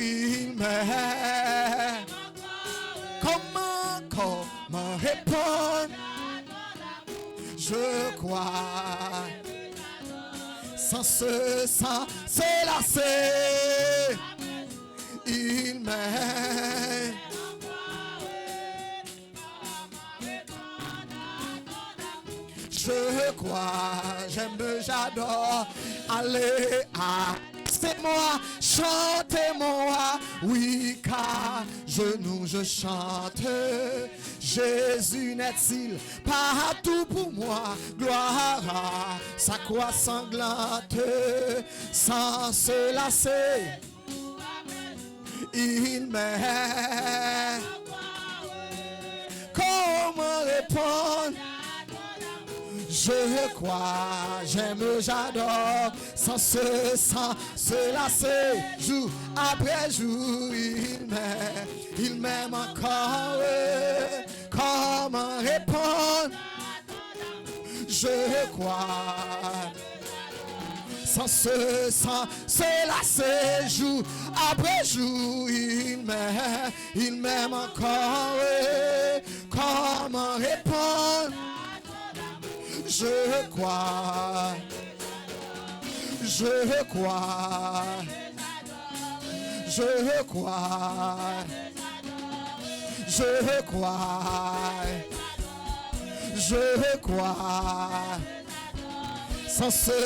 Il m'aime. Comment répondre? Je crois. Sans se lasser. Il m'aime. Je crois, j'aime, j'adore. Allez, c'est moi, chantez-moi. Oui, car genoux je chante. Jésus n'est-il pas tout pour moi? Gloire à sa croix sanglante. Sans se lasser, il m'aime. Comment répondre? Je crois, j'aime, j'adore, sans se lasser, jour après jour, il m'aime encore. Comment répondre? Je crois, sans se lasser, jour après jour, il m'aime encore. Comment répondre? Je crois, je crois, je crois, je crois, je crois, sans se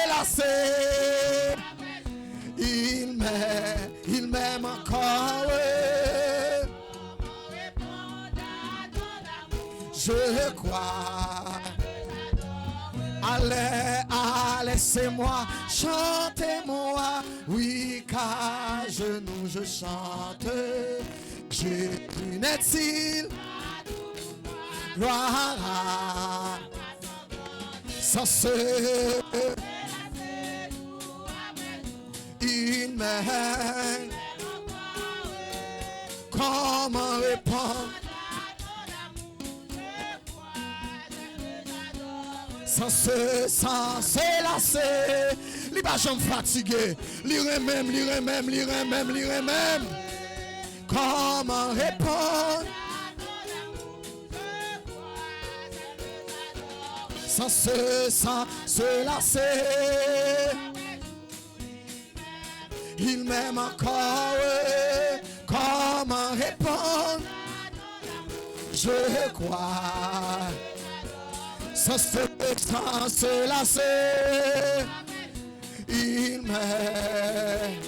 lasser, il m'aime encore. Je crois. Allez, c'est moi, chantez-moi. Oui, car genoux je chante. Jésus n'est-il gloire à sans se il m'aime. Comment répondre? Sans se lasser, li pas jamais fatigué, lire même. Comment répondre? Sans se lasser, il m'aime encore. Comment répondre? Je crois. Sans se lasser, il m'aime.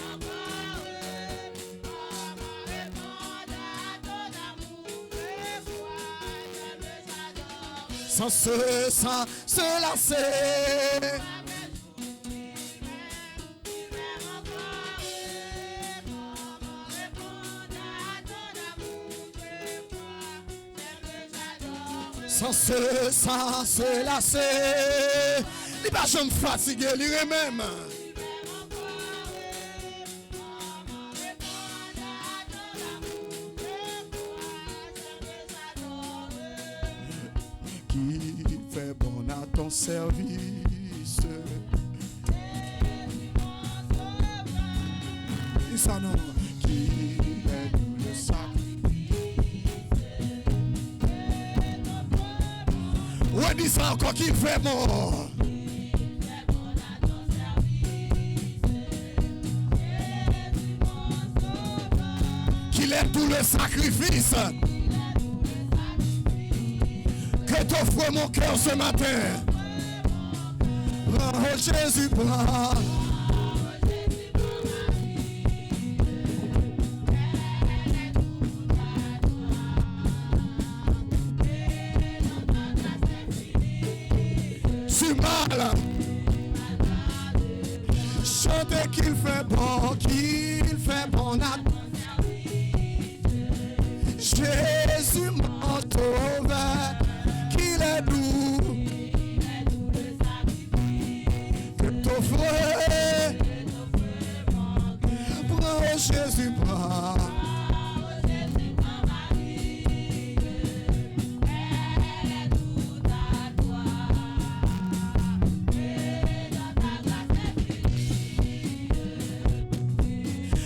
Sans se lasser, sans se lasser, il va jamais fatigué, il même. Qui fait bon à ton service? Ça non. Qui Ouais, dis ça encore qu'il fait bon. Qu'il aime tout le sacrifice que t'offre mon cœur ce matin. Prends, Jésus, prends. Tu mal. Chantez qu'il fait bon Jésus m'a sauvé, qu'il est doux, que t'offre, prends Jésus, prends.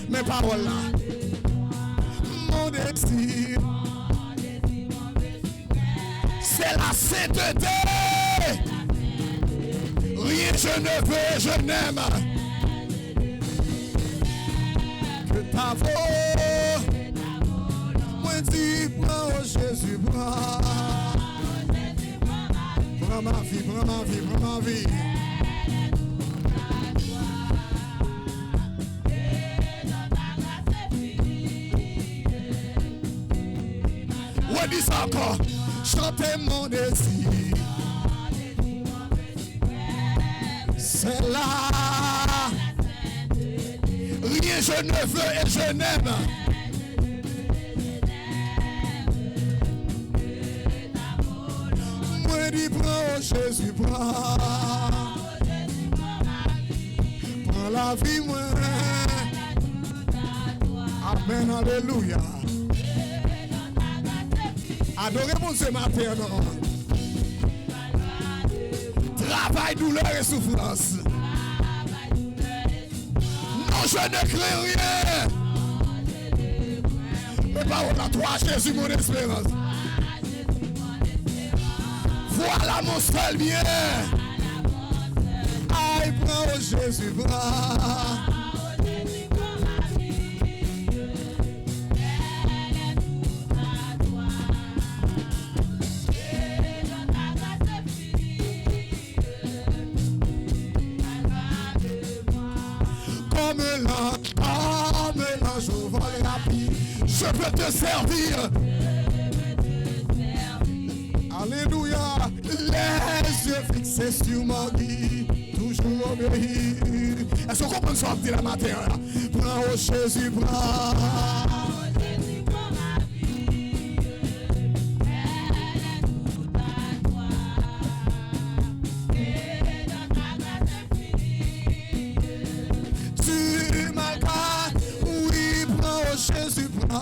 Mes paroles là, mon désir, c'est la sainteté. Rien je ne veux, je n'aime que ta voix. Moi dis, prends Jésus, prends. Prends ma vie, prends ma vie, prends ma vie. Dis ça encore, chantez mon désir. C'est là. Rien je ne veux et je n'aime. Moi dis prends Jésus, prends. Prends la vie moi. Amen, alléluia. Adorez mon Dieu matin, non. Travail, douleur et souffrance. Non, je ne crains rien. Mais par à toi, Jésus, mon espérance. Voilà mon seul bien. Aïe, prends Jésus, prends. Comme l'ange au vol rapide, je peux te servir. Alléluia. Les yeux fixés sur mon guide, toujours obéir. Est-ce qu'on comprend ce qu'on dit la matin là? Prends au Jésus, prends. Jésus prend.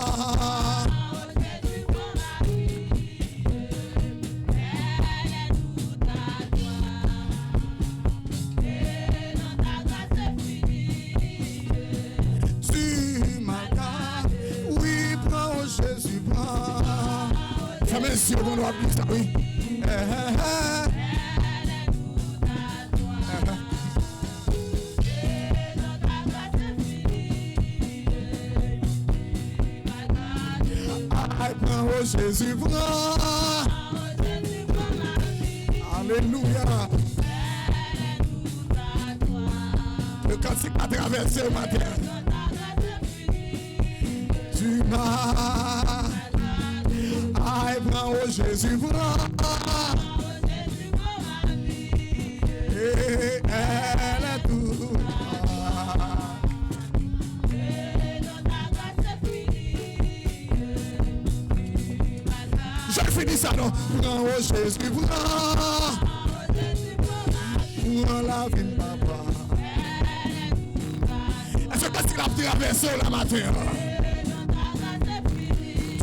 Tu m'as oui, prends Jésus prend. Fermez les yeux, on doit appeler ça, oui. Prends Jésus, prends. Alléluia. Le cantique a traversé le matin. Tu m'as. Aïe, prends Jésus, prends. Et elle est tout. Finis ça non, prends au Jésus, prends. Prends la vie, papa. Est-ce que tu as traversé la matin?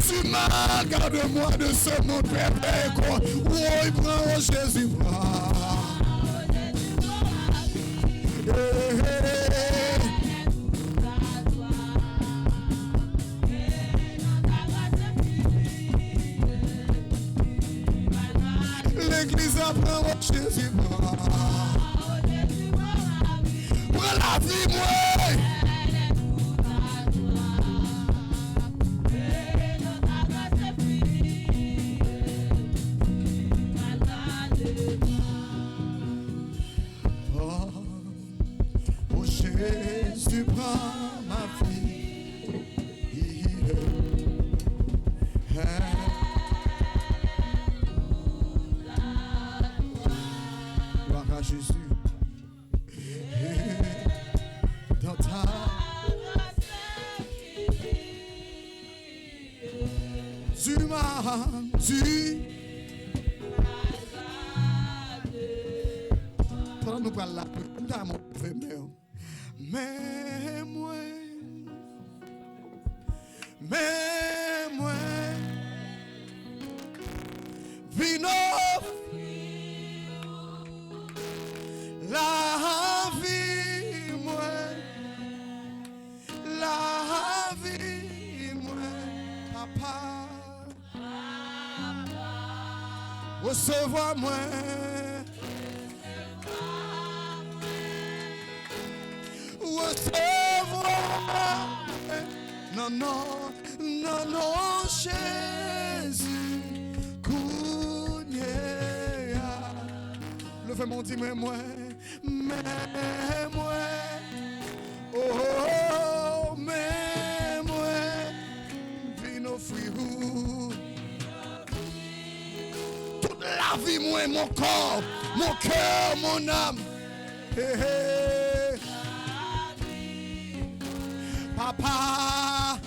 Tu m'as garde-moi de ce monde perpétuel. Oui, prends au Jésus, prends. L'église a la vie, moi. Oh, Jésus, prends ma vie. Gloire à Jésus. Dans ta tu m'as tu pendant nous parlons là dans mon mais moi vino la vie moi papa recevoir moi recevoir non Jésus Kounia levez mon dit mais moi oh mais moi vino friou toute la vie moi mon corps mon cœur mon âme Papa,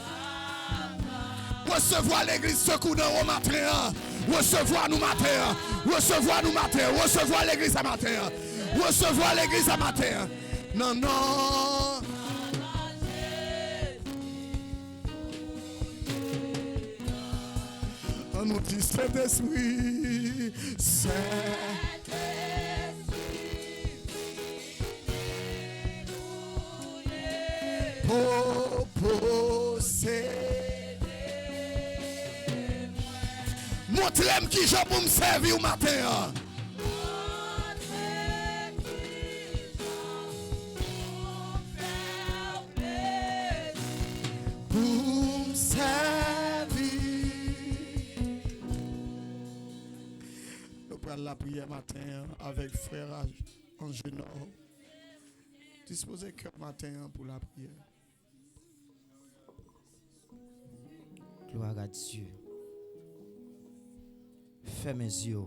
recevoir l'église secours dans au matin, recevoir nous matin, recevoir nous matin, recevoir l'église à matin, recevoir l'église à matin. Non. On nous dit Saint-Esprit, montrez-moi qui j'ai pour me servir au matin. Pour me servir. Nous prenons la prière matin avec frère Angénor. Disposez cœur matin pour la prière. Gloire à Dieu. Fermez mes yeux.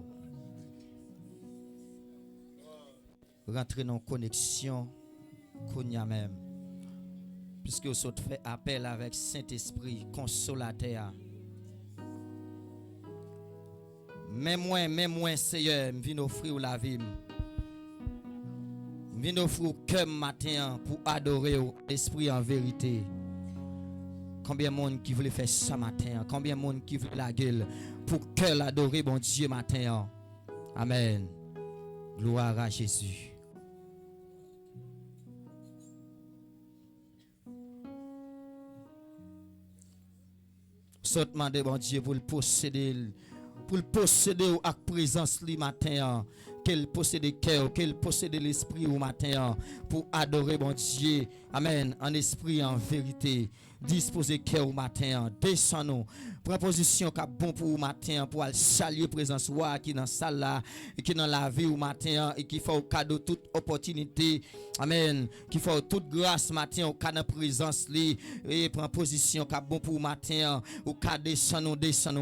Rentrez dans la connexion qu'on y a même. Puisque vous avez fait appel avec Saint-Esprit, consolateur. Même moi, Seigneur, je viens offrir la vie. Je viens offrir cœur matin pour adorer l'Esprit en vérité. Combien de monde qui voulait faire ça matin? Combien de monde qui veut la gueule pour que l'adorer bon Dieu matin? Amen. Gloire à Jésus. Saute demander bon Dieu pour le posséder à présence le matin. Qu'elle possède cœur, qu'elle possède l'esprit au matin pour adorer bon Dieu. Amen. En esprit, en vérité. Disposez cœur au matin. Descendons. Proposition qui est bon pour au matin pour aller saluer présence roi qui dans salle là et qui dans la vie au matin et qui fait au cadeau toute opportunité. Amen. Qui fait toute grâce matin au cadeau présence li et proposition qui est bon pour au matin au cas descendons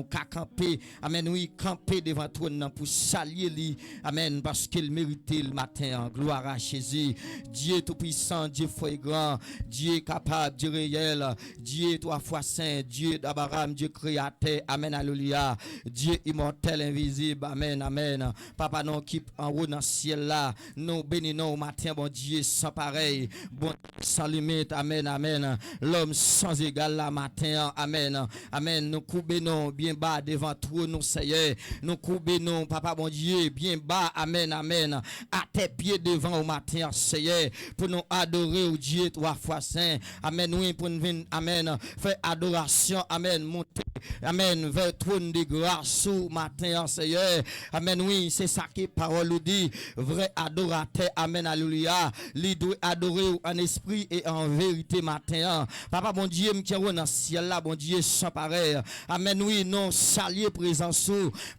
qu'à camper. Amen. Oui, camper devant trône pour saluer lui. Amen. Parce qu'il mérite le matin. Gloire à Jésus. Dieu tout puissant, Dieu fort grand, Dieu capable, Dieu réel. Dieu trois fois saint, Dieu d'Abraham, Dieu créateur, amen, alléluia. Dieu immortel, invisible, amen, amen. Papa, nous qui en haut dans le ciel là, nous bénissons au matin, bon Dieu, sans pareil, bon sans limite, amen, amen. L'homme sans égal là matin, amen, amen. Nous coubons bien bas devant toi, nous Seigneur. Nous coubons, papa, bon Dieu, bien bas, amen, amen. À tes pieds devant au matin, Seigneur, pour nous adorer au Dieu trois fois saint, amen, oui, pour nous venir amen, fait adoration, amen, monter, amen, vers le trône de grâce au matin, Seigneur, amen, oui, c'est ça que parole nous dit, vrai adorateur, amen, alléluia, il doit adorer en esprit et en vérité matin, papa, bon Dieu, qui est dans le ciel là, bon Dieu, sans pareil, amen, oui, non, saluer présence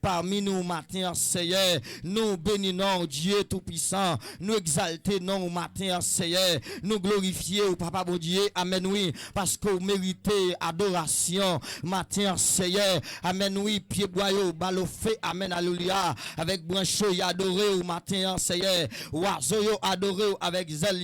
parmi nous matin, Seigneur, nous bénissons Dieu tout-puissant, nous exaltons matin, Seigneur, nous glorifions, papa, bon Dieu, amen, oui, parce que vous méritez adoration, matin, Seigneur, amen, oui, pied boyau, balo fait, amen, alléluia, avec brancho, y adoré au matin, Seigneur, oiseau, adoré avec zèle,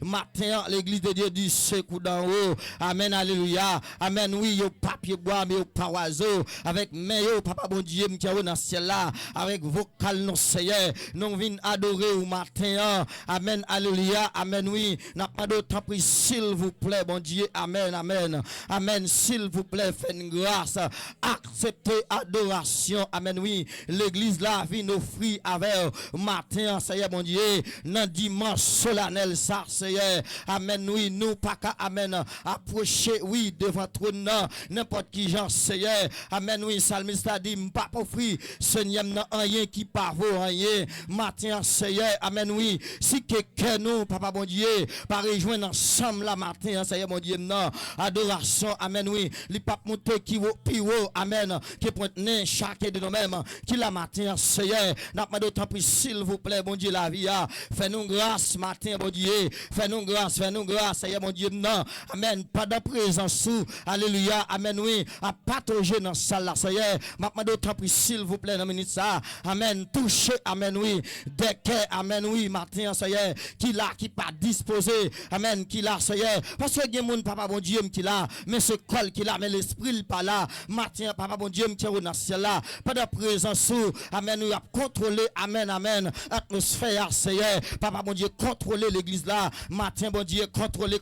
matin, l'église de Dieu du secours d'en haut, amen, alléluia, amen, oui, yo papier bois, mais yo pas oiseau, avec main, papa, bon Dieu, qui est dans le ciel là, avec vocal, non, Seigneur, nous venons adorer au matin, amen, alléluia, amen, oui, n'a pas d'autre pris, s'il vous plaît, bon Dieu, amen, amen, amen, s'il vous plaît, faites une grâce, acceptez adoration, amen, oui, l'église là vient offrir avec matin, Seigneur, bon Dieu, dans dimanche solennel, ça, Seigneur, amen, oui, nous pas qu'à, amen, approcher, oui, devant trône, n'importe qui genre, Seigneur, amen, oui, salmiste a dit, pas offrir, Seigneur, n'a rien qui pas vaut rien, matin, Seigneur, amen, oui, si quelqu'un nous, papa, bon Dieu, par rejoindre ensemble la matin, Seigneur, mon Dieu, non, adoration, amen, oui, les papes montés qui vont pire, amen, qui pointe chacun de nous-mêmes, qui la matin, Seigneur, n'a pas d'autant plus, s'il vous plaît, bon Dieu, la vie, fais-nous grâce, matin, bon Dieu, fais-nous grâce, Seigneur, mon Dieu, non, amen, pas de présence, alléluia, amen, oui, à partager dans salle, là, Seigneur, n'a pas d'autant plus, s'il vous plaît, dans minute ça, amen, toucher, amen, oui, des cœurs, amen, oui, matin, Seigneur, qui là, qui pas disposé, amen, qui là, Seigneur, parce que il y a des gens, papa, bon Dieu, qui là, mais ce col qui là, mais l'esprit, il pas là, matin, papa, bon Dieu, qui est dans ciel là, pas de présence, amen, nous a contrôlé, amen, amen, atmosphère, Seigneur, papa, bon Dieu, contrôler l'église là, matin, bon Dieu, contrôler,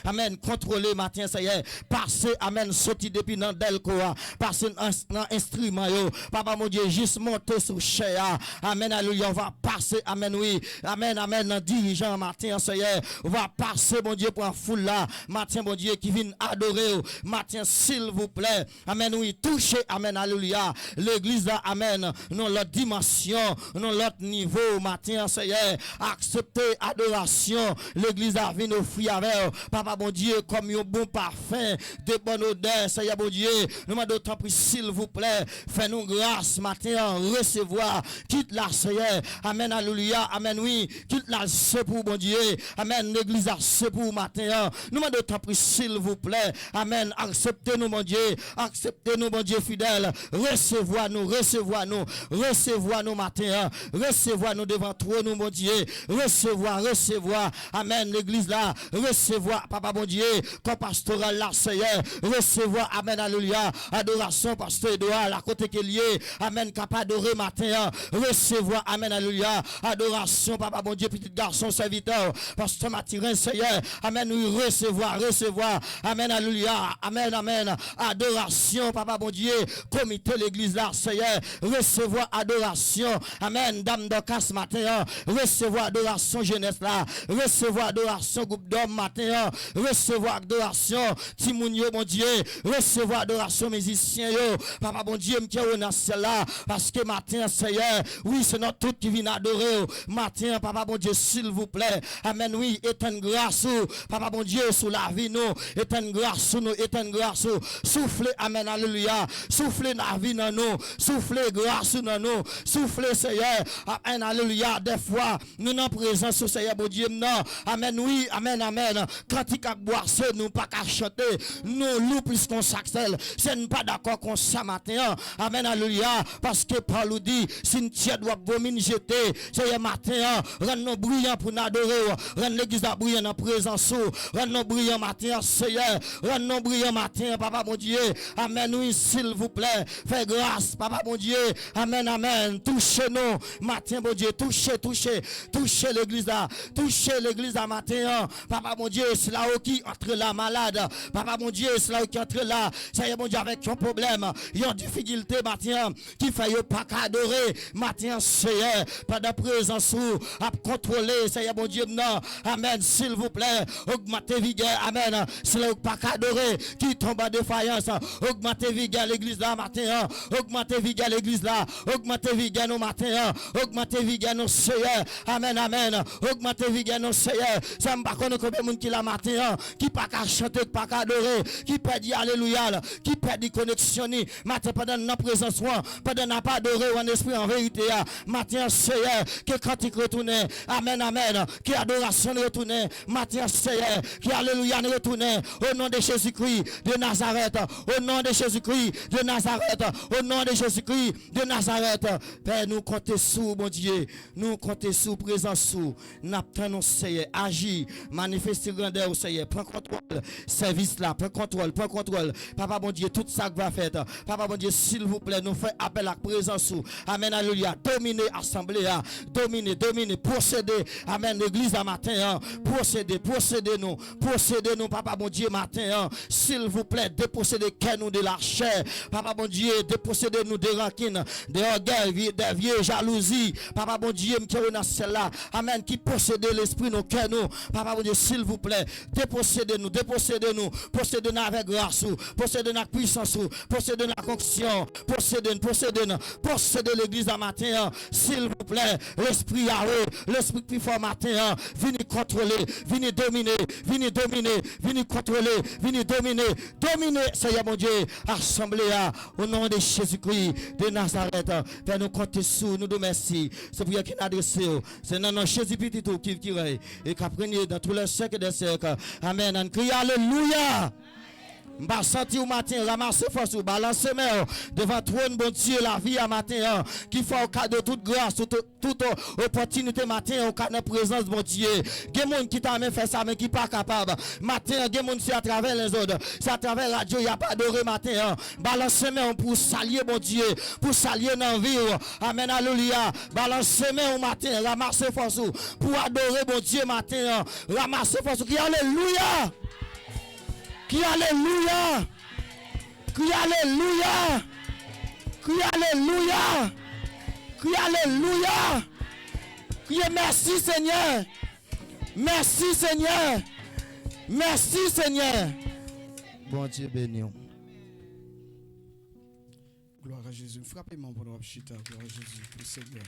amen, contrôler, matin, Seigneur, passer, amen, sorti depuis dans Delco, passer dans instrument, papa, mon Dieu, juste monter sur chair, amen, alléluia, on va passer, amen, oui, amen, amen, dans dirigeant, matin, Seigneur, on va passer, mon Dieu, pour un foule là, matin, bon Dieu, qui vient adorer, matin, s'il vous plaît, amen, oui, toucher, amen, alléluia, l'église là, amen, non l'autre dimension, non l'autre niveau, matin, Seigneur, accepter adoration, l'église là, vient offrir avec, papa, bon Dieu, comme un bon parfum, de bonne odeur, Seigneur, bon Dieu, nous m'en d'autant plus, s'il vous plaît, fais-nous grâce, matin, recevoir, quitte la, Seigneur, amen, alléluia, amen, oui, quitte la, c'est pour, bon Dieu, amen, l'église là, c'est pour, matin, nous m'en d'autant plus, s'il vous plaît, amen, acceptez-nous, mon Dieu, acceptez-nous, mon Dieu fidèle, recevoir-nous, matin, recevoir-nous devant toi, nous, mon Dieu, recevoir, amen, l'église là, recevoir, papa, mon Dieu, comme pastoral là, Seigneur, recevoir, amen, alléluia, adoration, pasteur Edouard, la côté qui est lié, amen, capable d'adorer matin, recevoir, amen, alléluia, adoration, papa, mon Dieu, petit garçon, serviteur, pasteur Mathurin, Seigneur, amen, oui, recevoir, amen, alléluia, amen, adoration, papa, mon Dieu, comité l'église là, Seigneur, recevoir adoration, amen, dame d'Ocas matin, recevoir adoration jeunesse là, recevoir adoration groupe d'hommes matin, recevoir adoration Timounio, mon Dieu, recevoir adoration musiciens, papa, mon Dieu, qui est dans ciel là, parce que matin, Seigneur, oui, c'est notre tout qui vient adorer, matin, papa, mon Dieu, s'il vous plaît, amen, oui, éteigne grâce, papa, mon Dieu, sous la vie, nous, éteigne grâce, soufflez, amen, alléluia, soufflez la vie dans nous, soufflez grâce dans nous, soufflez, Seigneur, amen, alléluia, des fois, nous n'en présence, Seigneur, mon Dieu, non, amen, oui, amen, quand il y a boire, c'est nous pas qu'à chanter, nous, loup plus qu'on s'accèle, c'est nous pas d'accord qu'on ça matin, amen, alléluia, parce que Paul nous dit, si nous doit vomir jeter, Seigneur, matin, rends-nous brillants pour nous adorer, rends l'église brillante en présence, rends-nous brillants matin, Seigneur, rends-nous brillants matin, papa, mon Dieu, amen, oui, s'il vous plaît, fais grâce, papa, mon Dieu, amen, touchez-nous, matin, mon Dieu, touchez l'église là, matin, papa, mon Dieu, c'est là où qui entre là malade, papa, mon Dieu, c'est là où qui entre là, ça y est, mon Dieu, avec un problème, une difficulté, matin, qui fait pas qu'adorer, matin, Seigneur, pas de présence à contrôler, ça y est, mon Dieu, non, amen, s'il vous plaît, augmentez vigueur, amen, c'est là pas adorer, qui tombe en défaillance. Augmentez vigueur l'église là matin. Augmentez vigueur l'église là. Augmentez vigueur nos matin. Augmentez vigueur nos seigneurs. Amen, amen. Augmentez vigueur nos seigneurs. Ça me pas connaître combien de monde qui la matin, qui pas qu'à chanter, pas qu'à adorer, qui perd dit alléluia, qui perd dit connexion. Matin pendant notre présence, pendant n'a pas adoré en esprit en vérité. Matin seigneur, que cantique retourne. Amen, amen. Qui adoration retourne. Matin seigneur, qui alléluia retourne. Au nom de Jésus-Christ de Nazareth. Au nom de Jésus-Christ de Nazareth. Au nom de Jésus-Christ de Nazareth. Père, nous comptons sous, mon Dieu. Nous comptons sous, présence sous. N'attendons, Seigneur. Agis. Manifestez grandeur, Seigneur. Prends contrôle. Service là. Prends contrôle. Prends contrôle. Papa, mon Dieu, tout ça que va faire. Papa, mon Dieu, s'il vous plaît, nous fait appel à la présence sous. Amen. Alléluia. Dominez assemblée. Dominez. Procédez. Amen. L'église à matin. Procédez nous, papa mon Dieu, matin, s'il vous plaît, dépossédez nous de la chair, papa mon Dieu, dépossédez nous des rancines, des orgueils, des vieilles jalousies, papa mon Dieu, qui est dans celle-là, amen, qui possède l'esprit, nos cœurs, nous, papa mon Dieu, s'il vous plaît, dépossédez-nous, possédez-nous avec grâce, possédez-nous avec puissance, possédez-nous avec onction, possédez l'église à matin, s'il vous plaît, l'esprit l'esprit plus fort matin, venez contrôler, venez contrôler, venez dominer, Seigneur mon Dieu, assemblée au nom de Jésus-Christ de Nazareth. Père, nous comptons sur nous, merci. C'est pour qui nous adressons. C'est dans notre Jésus petit qui règne et qui apprenne dans tous les siècles des siècles. Amen. On crie alléluia. M'a senti au matin, ramasser force ou balancer mer devant trône bon Dieu la vie à matin qui fait au cas de toute grâce, toute opportunité matin au cas de présence bon Dieu. Gen monde qui t'a même fait ça mais qui pas capable. Matin gen monde c'est à travers les autres, c'est à travers la radio, il y a pas adoré matin. Balancer mer pour saluer bon Dieu, pour saluer dans vie. Amen alléluia. Balancer mer au matin, ramasser force pour adorer bon Dieu matin. Ramasser force qui alléluia. Qui alléluia, qui alléluia, qui alléluia, qui alléluia, qui merci Seigneur, merci Seigneur, merci Seigneur. Bon Dieu béni. Gloire à Jésus. Frappez-moi pour nous chita. Gloire à Jésus, le Seigneur.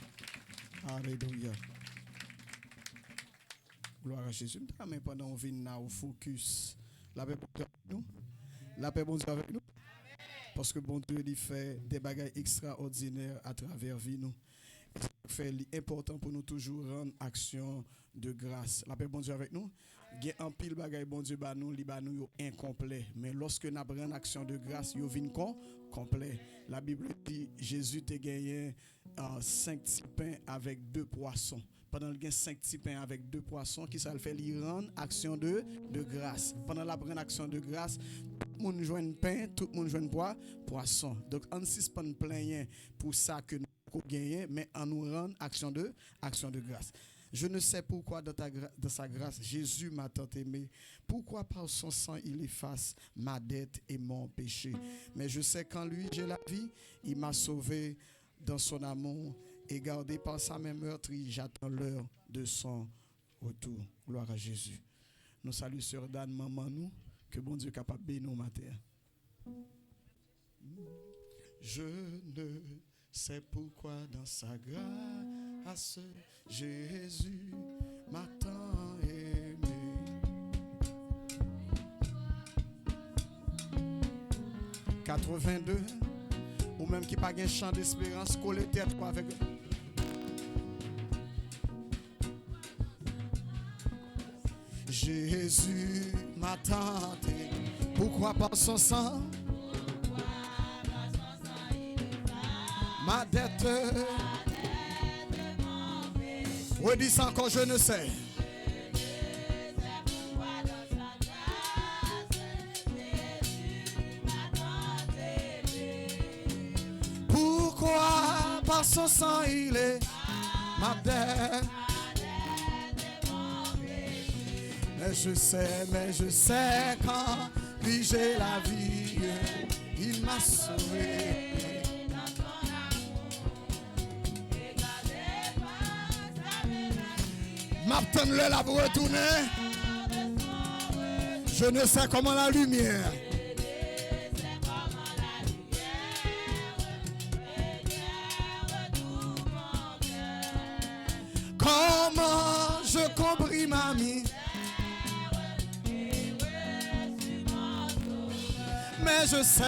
Alléluia. Gloire à Jésus. Mais pendant qu'on vient au focus. La paix bon Dieu avec nous. La paix bon Dieu avec nous. Parce que bon Dieu il fait des bagages extraordinaires à travers vie nous. C'est important pour nous toujours rendre action de grâce. La paix bon Dieu avec nous. Il y a un pile bagaille bon Dieu ba nous, li ba nous incomplet. Mais lorsque nous prenons action de grâce, yo vinn complet. La Bible dit Jésus t'a gagné 5 petits pains avec 2 poissons. Pendant le gain 5 petits pains avec 2 poissons, qui ça le fait lui rendre action de grâce. Pendant la prendre action de grâce, tout le monde joue pain, tout le monde joue poisson. Donc on ne pas plaindre pour ça que nous gagnons, mais on nous rend action de grâce. Je ne sais pourquoi dans sa grâce, Jésus m'a tant aimé. Pourquoi par son sang il efface ma dette et mon péché. Mais je sais qu'en lui j'ai la vie, il m'a sauvé dans son amour. Et gardé par sa même meurtrie, j'attends l'heure de son retour. Gloire à Jésus. Nous saluons Sœur Dan, maman nous, que bon Dieu est capable de bénir nous matin. Je ne sais pourquoi dans sa grâce, Jésus m'a tant aimé. « 82 » ou même qui pas un chant d'espérance, coller tête avec eux. Jésus m'a tant aimé. Pourquoi par son sang? Ma dette. Redis ça encore, je ne sais. Pourquoi par son sang il est ma dette? Mais je sais quand lui j'ai la vie, il m'a sauvé. M'attends-le là pour retourner. Je ne sais comment la lumière. Comment je compris ma vie. Mais je sais.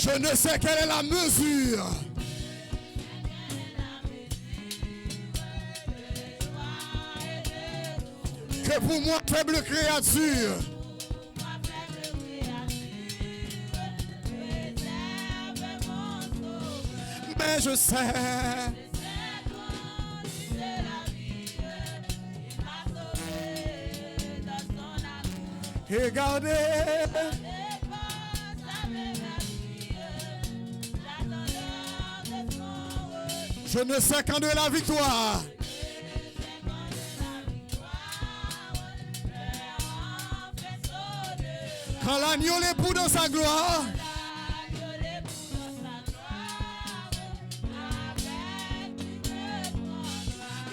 Je ne sais quelle est la mesure que pour moi, faible créature, mais je sais. Regardez. Je ne sais quand de la victoire. Quand l'agneau l'époux dans sa gloire.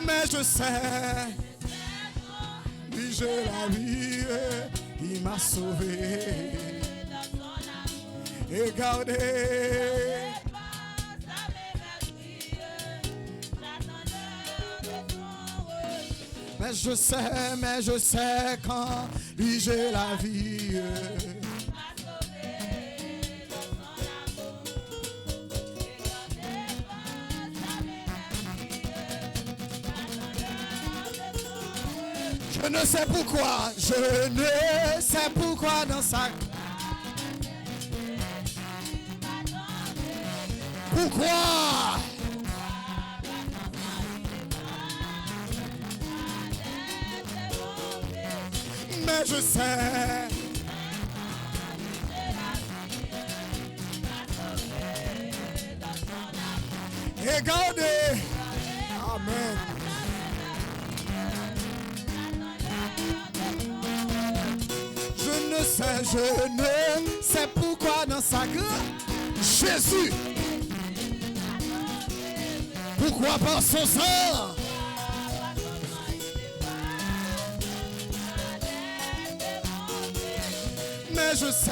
Mais je sais. Oui, je la vie. Il m'a sauvé. Regardez. Mais je sais quand lui j'ai la vie. Je ne sais pourquoi, je ne sais pourquoi dans sa... Pourquoi? Mais je sais. Regardez. Amen. Je ne sais pourquoi dans sa gueule, Jésus. Pourquoi par son sang? Mais je sais.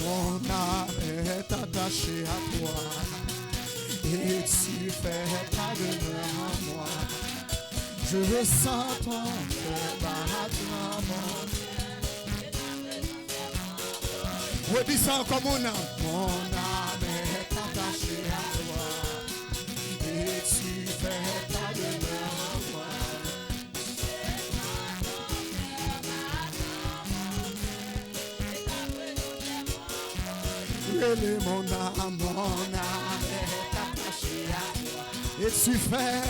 Mon âme est attachée à toi et tu fais ta demeure en moi. Je ressens ton cœur battre en moi. Redis ça encore mon âme. Mon âme est attachée à toi et tu fais ta demeure en moi. Mon âme est attachée à toi et tu fais.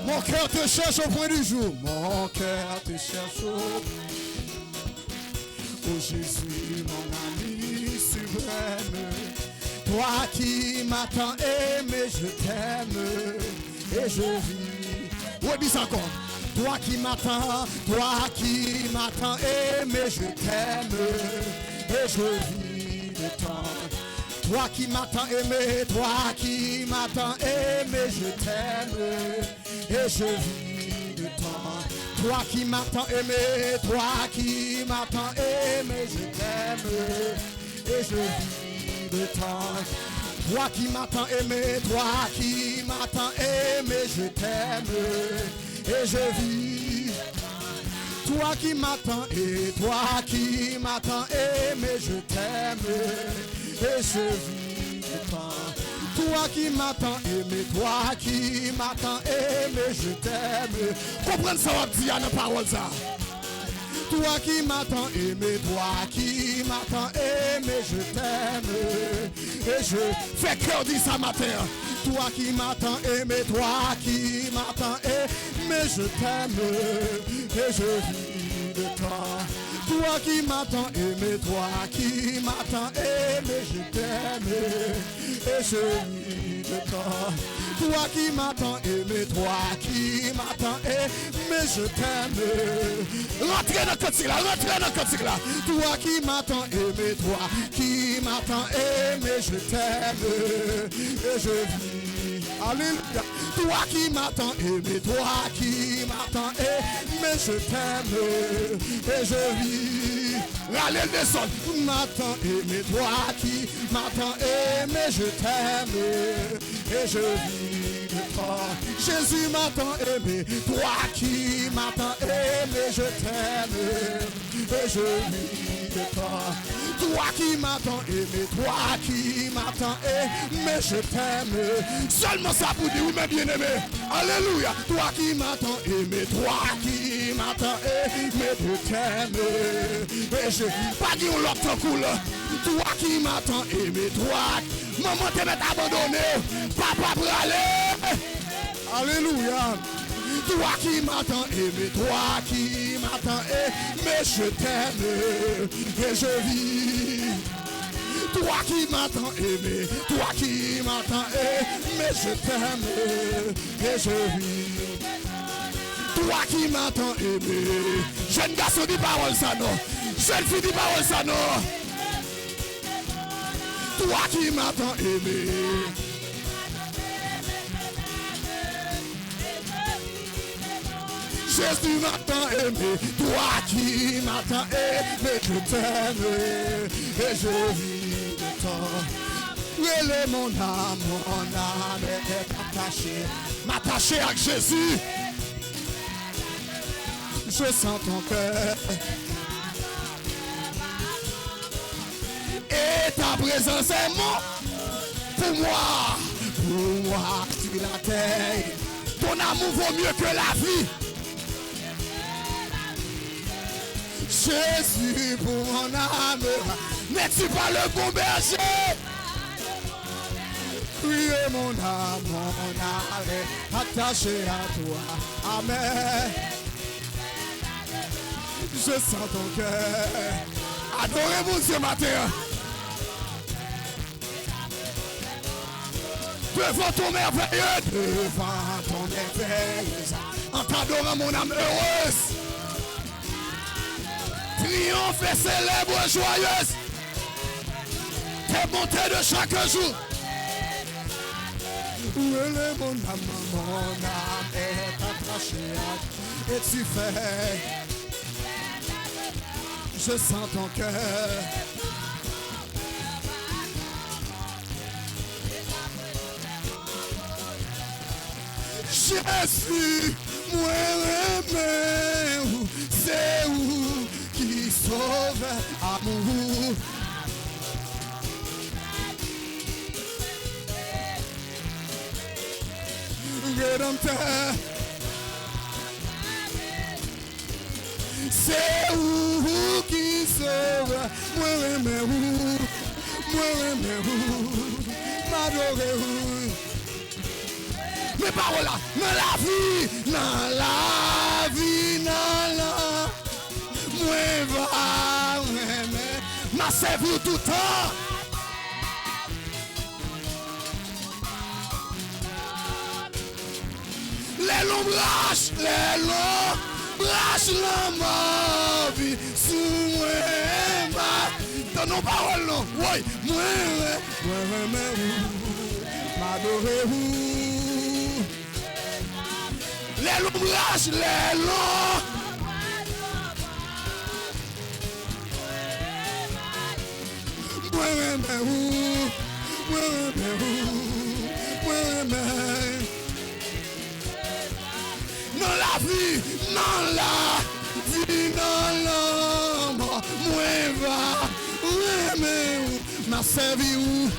Mon cœur te cherche au point du jour. Mon cœur te cherche au... Oh Jésus, mon ami suprême. Toi qui m'as tant aimé, je t'aime et je vis. Redis encore. Toi qui m'as tant aimé, je t'aime et je vis de temps. Toi qui m'as tant aimé, je t'aime et je vis de temps. Toi qui m'as tant aimé, je t'aime et je vis de temps. Toi qui m'as tant aimé, je t'aime et je vis. Toi qui m'as tant aimé, je t'aime et je vis de temps. Toi qui m'as tant aimé, je t'aime. Comprenez ça, on dit dans la parole ça. Toi qui m'as tant aimé, je t'aime et je fais cœur dit ça matin. Toi qui m'attends aimé, toi qui m'attends aimé, je t'aime et je vis de toi. Toi qui m'attends aimé, toi qui m'attends aimé, je t'aime et je vis de toi. Toi qui m'attends aimé, toi qui m'attends aimé, je t'aime. Rentrez dans le cantique là, rentrez dans le cantique là. Toi qui m'attends aimé, toi qui m'attends aimé, je t'aime et je vis. Alléluia. Toi qui m'attends aimé, toi qui m'attends aimé, je t'aime et je vis. Râlez le descend. M'attends aimé, toi qui m'attends aimé, je t'aime et je vis de toi. Jésus m'attend aimé, toi qui m'attends aimé, je t'aime et je vis de toi. Toi qui m'attends aimé, toi qui m'attends aimé, je t'aime. Seulement ça pour dire oui mes bien-aimés. Alléluia. Toi qui m'attends aimé, toi qui m'attends aimé, je t'aime et je pas dire l'autre cool. Toi qui m'attends aimé, toi maman te met abandonné, papa pour aller. Alléluia. Toi qui m'attends aimé, toi qui m'attends aimé, je t'aime et je vis. Toi qui m'attends aimé, toi qui m'attends aimé, je t'aime et je vis. Toi qui m'attends aimé, jeune garçon dit parole ça non, jeune fille dit parole ça non. Toi qui m'attends aimé. Jésus m'attend aimé, toi qui m'attends aimé, je t'aime et je vis de toi. Relais mon âme est attachée, m'attacher à Jésus. Je sens ton cœur et ta présence est mon pour moi, tu la terre. Ton amour vaut mieux que la vie. Jésus pour mon âme, n'es-tu pas le bon berger? Oui, mon âme est attachée à toi. Amen. Je sens ton cœur. Adorez-vous ce matin. Devant ton merveilleux, devant ton merveilleux, en t'adorant mon âme heureuse. Triomphe et célèbre joyeuse tes bontés de chaque jour. Où est mon âme est attachée à et tu fais. Je sens ton cœur. Jésus, moi aimé, c'est où qui sauve amour. Rédempteur, c'est où qui sauve. Moi aimé où, m'adorer où. Mes paroles là, dans la vie, moi va, m'a servi tout le temps. Les longs braches, la vie, sous moi, dans nos paroles, non, oui, moi, m'adorer où. Les longs braches, les longs. Dans la vie, dans l'homme, moi va, m'a servi où?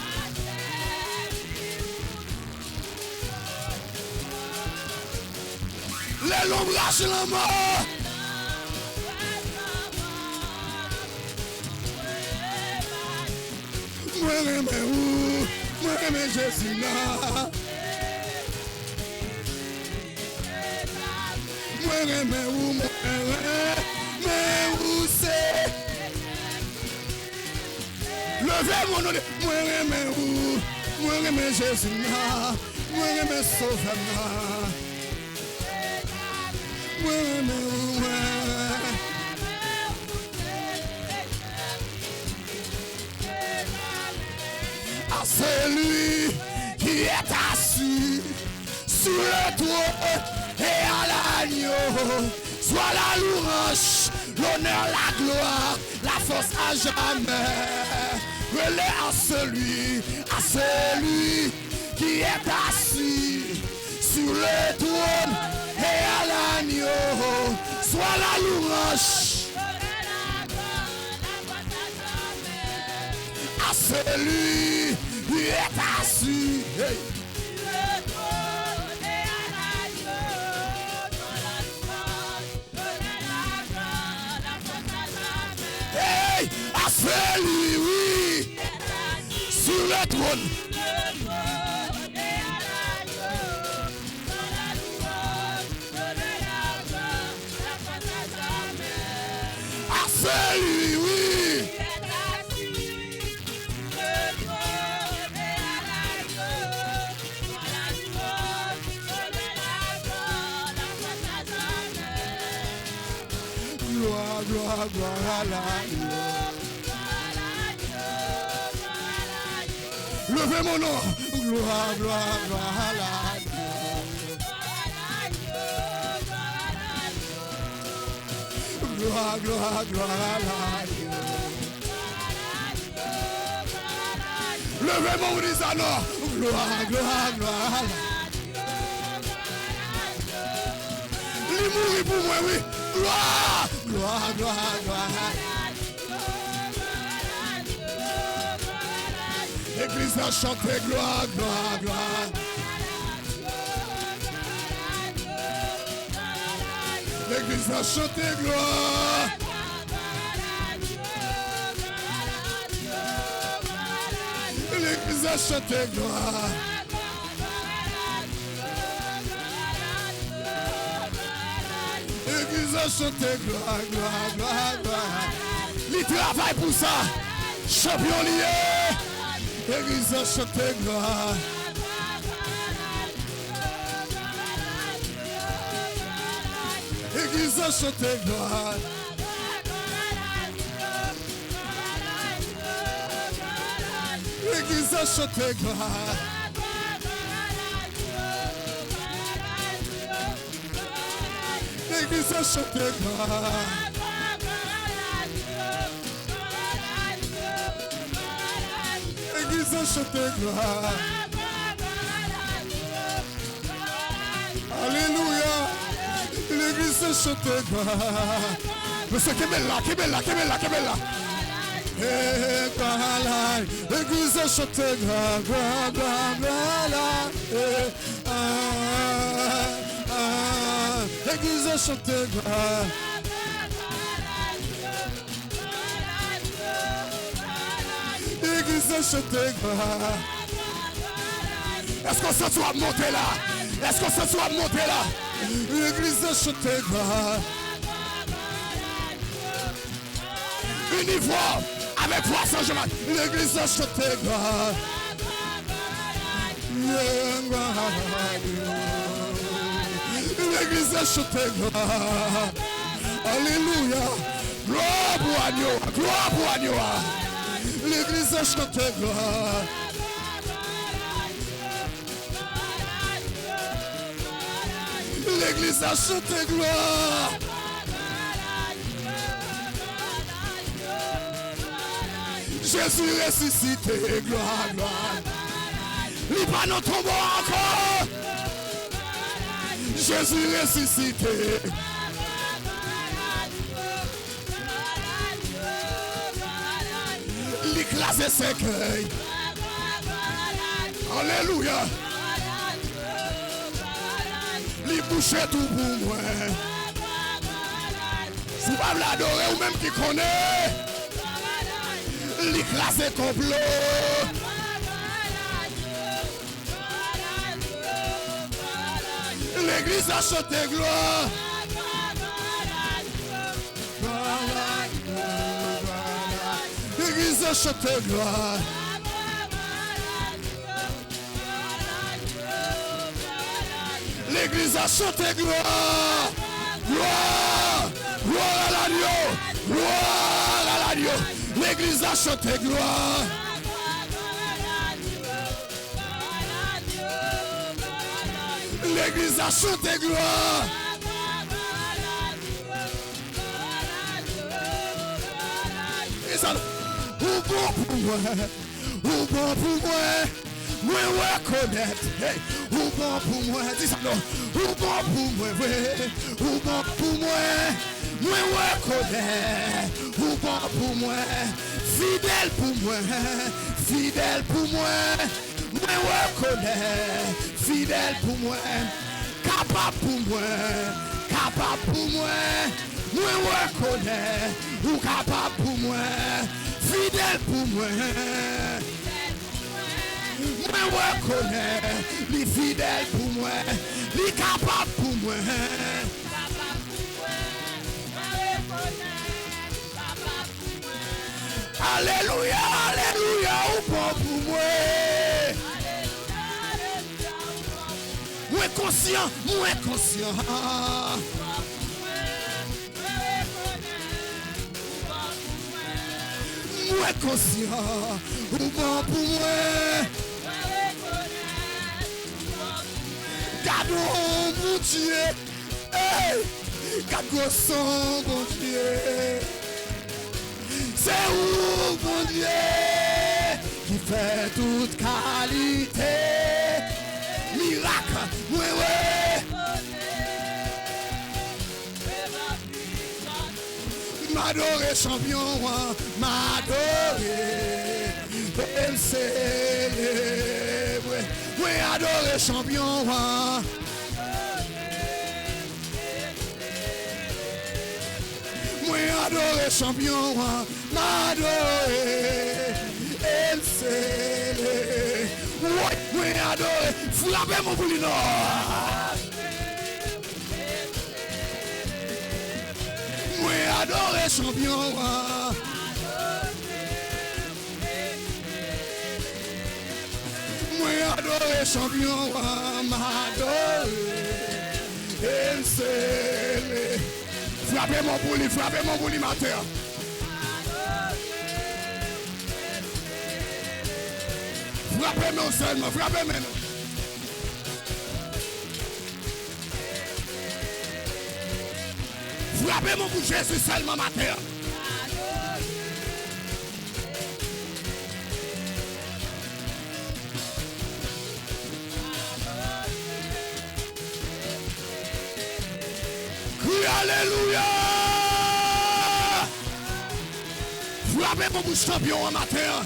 Les longs braches, la mort. Moi, où? Moi remè Jésus là. Moi remè ou moi remè ou c'est. Levez mon nom. Moi remè ou. Moi remè Jésus là. Moi remè sauveur là. Moi remè ou moi. À celui qui est assis sur le trône et à l'agneau, soit la louange, l'honneur, la gloire, la force à jamais. Relais à celui qui est assis sur le trône et à l'agneau, soit la louange. À celui qui est assis. Hey. Hey, à celui, oui, sur le trône. À celui, oui. Gloire, gloire, gloire à l'agneau. Levez mon nom. Gloire, gloire, gloire à l'agneau. Gloire, gloire, gloire à l'agneau. Levez mon risano. Gloire, gloire, gloire à l'agneau. Il mourit pour moi, oui. Gloire, gloire, gloire, gloire. L'église a chanté gloire, gloire, gloire. L'église a chanté gloire. L'église a chanté gloire. L'église a chanté gloire, gloire, gloire, gloire. Il travaille pour ça. Champion lié. L'église a chanté gloire. L'église a chanté gloire. L'église a chanté gloire. L'église a chanté gloire. L'église a chanté gloire. Alléluia. L'église a chanté gloire. Monsieur, qui est là, qui est là, qui est là, qui est là. L'église a chanté gloire, gloire, gloire, gloire. L'église a chanté gloire. L'église a chanté gloire. Est-ce qu'on se soit monté là? Est-ce qu'on se soit monté là? L'église a chanté gloire. Uniforme avec 300 gemmes. L'église a chanté gloire. L'église a chanté gloire. Alléluia. Gloire pour Agneau. Gloire pour Agneau. L'église a chanté gloire. L'église a chanté gloire. Jésus ressuscité, gloire, gloire. Il pas nous tomber encore. Jésus ressuscité. L'éclaser ses cueils. Alléluia. Il boucher tout pour moi. Si vous ne l'adorez ou même qui connaît. L'éclaser complot. L'église a chanté gloire. L'église a chanté gloire. L'église a chanté gloire. Gloire. Gloire à l'agneau. Gloire à l'agneau. L'église a chanté gloire. L'église a chanté gloire. Et ça, ou bon pour moi, ou bon pour moi, moi reconnaître, hey, ou bon pour moi, dis ça non, ou bon pour moi, ou bon pour moi, moi reconnaître, ou bon pour moi, fidèle pour moi, fidèle pour moi, moi reconnaître, fidèle pour moi, capable pour moi, capable pour moi, moi reconnaître, ou capable pour moi, fidèle pour moi. Moi reconnaître, les fidèles pour moi, les capables pour moi. Alléluia, alléluia, ou bon pour moi. Moi conscient, moi conscient. Moi conscient, ou bon pour moi. Gardons mon Dieu, hey, gardons son bon Dieu. C'est où mon Dieu qui fait toute qualité, miracle, oui, oui. M'adorer champion, m'adorer, elle célèbre, oui, adorer champion, oui, adorer champion, m'adorer, elle célèbre, oui, adorer, frappez mon boulino. Moi adorer champion. Moi adorer champion. M'adorer. Elle s'est. Frappez mon bouli matin. Frappez-moi seulement, frappez-moi. Frappez-moi pour Jésus seulement matin. Crie alléluia. Frappez-moi pour champion en matin.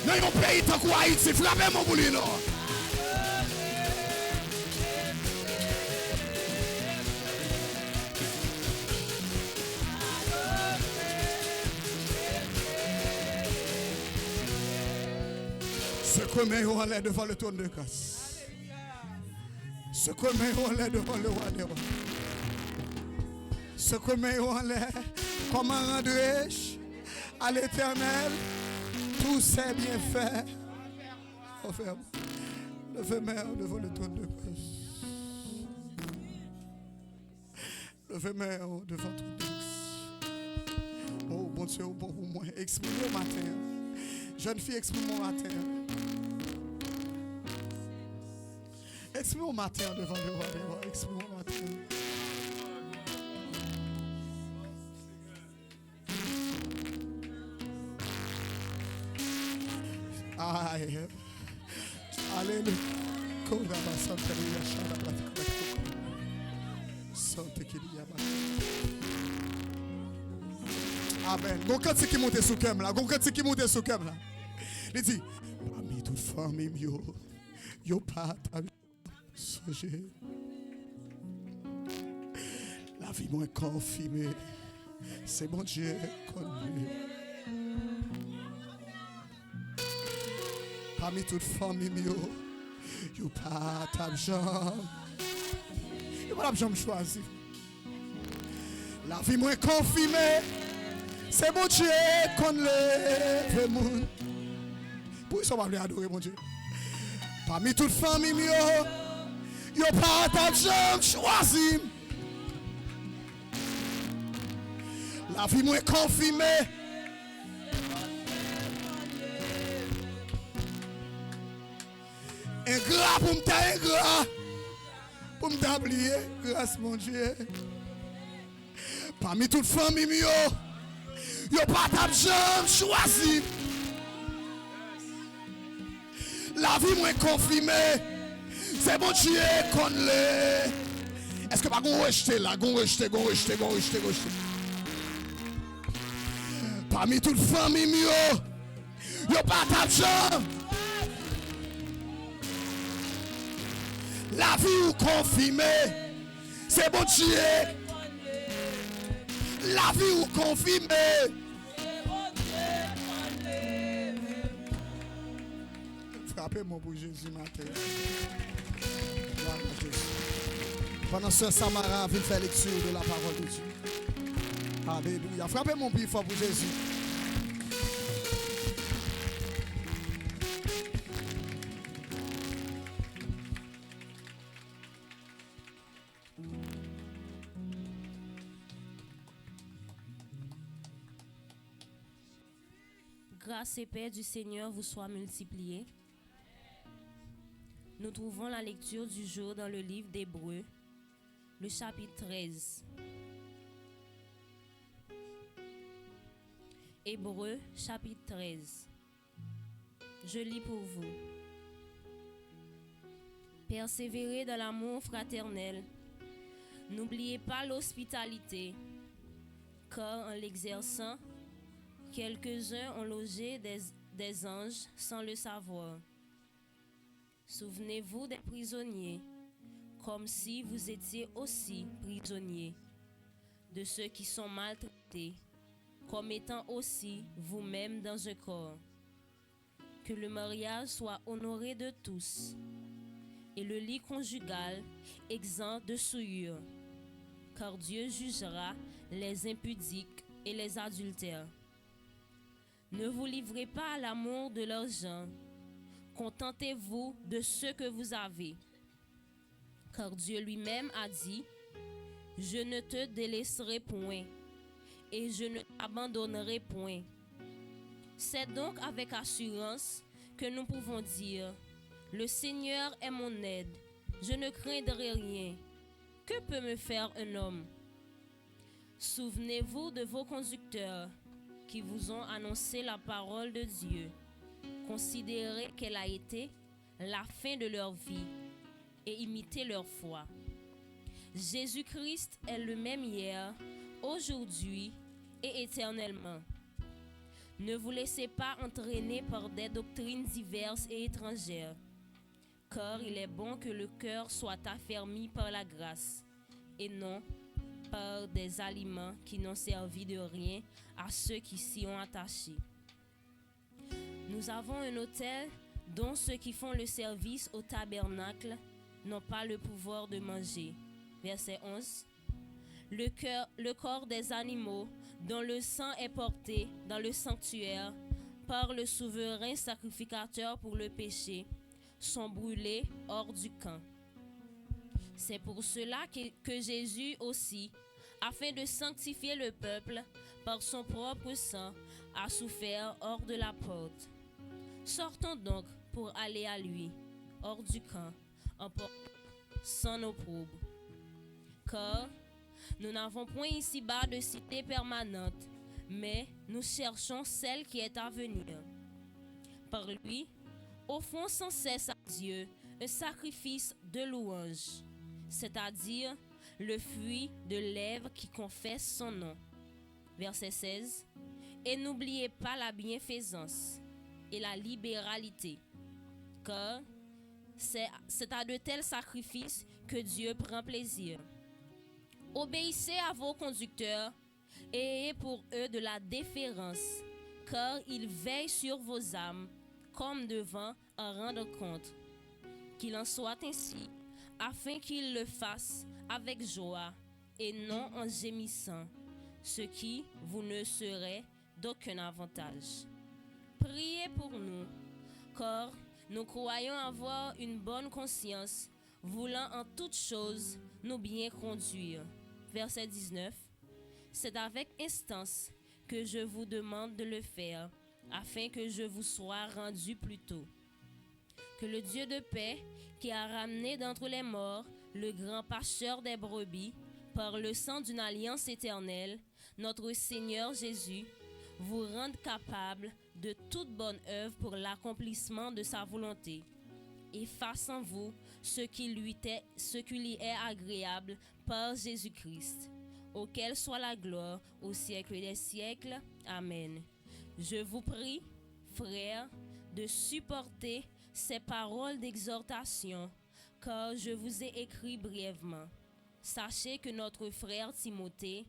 Dans un pays tant qu'Haïti, frappez-moi pour lui, non. Ce que nous allons devant le trône de grâce. Ce que nous allons devant le roi des rois. Ce que nous allons, comment rendre-je à l'Éternel tous ses bienfaits. Levez-moi devant le trône de grâce. Levez-moi devant le trône de grâce. Oh bon Dieu, bon pour moi. Exprime-moi au matin. Jeune fille, exprime-moi au matin. Exprime-moi au matin devant le roi des rois. Exprime-moi au matin. Aïe. Alléluia. Amen. Gon quand qui monte sous cœur là, gon quand qui monte sous cœur là. Il dit parmi toute famille yo pas songer. La vie moins confirmée. C'est bon Dieu connu. Parmi toute famille yo pas ta jambe. Je ne vais pas choisir. La vie moins confirmée. C'est mon Dieu qu'on lève le monde. Pour ça, on va adorer mon Dieu. Parmi toutes les familles, yo pas ta jambe choisi. La vie moins confirmée. Ingrat pour m'ta ingrat. Pour m'oublier, grâce mon Dieu. Parmi toutes les familles, yo pas ta jambe choisi. La vie moins confirmée. C'est mon Dieu qu'on l'est. Est-ce que pas qu'on rejeté là, qu'on rejeté. Parmi toutes les familles, yo pas ta jambe. La vie ou confirmée, c'est bon Dieu. La vie ou confirmée. Frappez-moi pour Jésus matin. Pendant ce Samara vient faire lecture de la parole de Dieu. Alléluia. Frappez-moi plus fort pour Jésus. Grâce et paix du Seigneur vous soient multipliées. Nous trouvons la lecture du jour dans le livre d'Hébreux, le chapitre 13. Hébreux, chapitre 13. Je lis pour vous. Persévérez dans l'amour fraternel. N'oubliez pas l'hospitalité, car en l'exerçant, quelques-uns ont logé des anges sans le savoir. Souvenez-vous des prisonniers, comme si vous étiez aussi prisonniers, de ceux qui sont maltraités, comme étant aussi vous-même dans un corps. Que le mariage soit honoré de tous, et le lit conjugal exempt de souillure, car Dieu jugera les impudiques et les adultères. Ne vous livrez pas à l'amour de l'argent. Contentez-vous de ce que vous avez. Car Dieu lui-même a dit, « Je ne te délaisserai point, et je ne t'abandonnerai point. » C'est donc avec assurance que nous pouvons dire, « Le Seigneur est mon aide, je ne craindrai rien. Que peut me faire un homme? » Souvenez-vous de vos conducteurs qui vous ont annoncé la parole de Dieu. Considérez quelle a été la fin de leur vie et imitez leur foi. Jésus-Christ est le même hier, aujourd'hui et éternellement. Ne vous laissez pas entraîner par des doctrines diverses et étrangères, car il est bon que le cœur soit affermi par la grâce et non par des aliments qui n'ont servi de rien à ceux qui s'y ont attachés. Nous avons un autel dont ceux qui font le service au tabernacle n'ont pas le pouvoir de manger. Verset 11. Le corps des animaux dont le sang est porté dans le sanctuaire par le souverain sacrificateur pour le péché sont brûlés hors du camp. C'est pour cela que Jésus aussi, afin de sanctifier le peuple par son propre sang, a souffert hors de la porte. Sortons donc pour aller à lui, hors du camp, en portant sans opprobre. Car nous n'avons point ici-bas de cité permanente, mais nous cherchons celle qui est à venir. Par lui, offrons sans cesse à Dieu un sacrifice de louange, c'est-à-dire le fruit de lèvres qui confessent son nom. Verset 16. Et n'oubliez pas la bienfaisance et la libéralité, car c'est à de tels sacrifices que Dieu prend plaisir. Obéissez à vos conducteurs et ayez pour eux de la déférence, car ils veillent sur vos âmes comme devant en rendre compte. Qu'il en soit ainsi afin qu'il le fasse avec joie et non en gémissant, ce qui vous ne serait d'aucun avantage. Priez pour nous, car nous croyons avoir une bonne conscience, voulant en toutes choses nous bien conduire. Verset 19. C'est avec instance que je vous demande de le faire, afin que je vous sois rendu plus tôt. Que le Dieu de paix, qui a ramené d'entre les morts le grand pasteur des brebis, par le sang d'une alliance éternelle, notre Seigneur Jésus, vous rende capable de toute bonne œuvre pour l'accomplissement de sa volonté, et fasse en vous ce qui lui est agréable par Jésus-Christ, auquel soit la gloire au siècle des siècles. Amen. Je vous prie, frères, de supporter ces paroles d'exhortation, car je vous ai écrit brièvement. Sachez que notre frère Timothée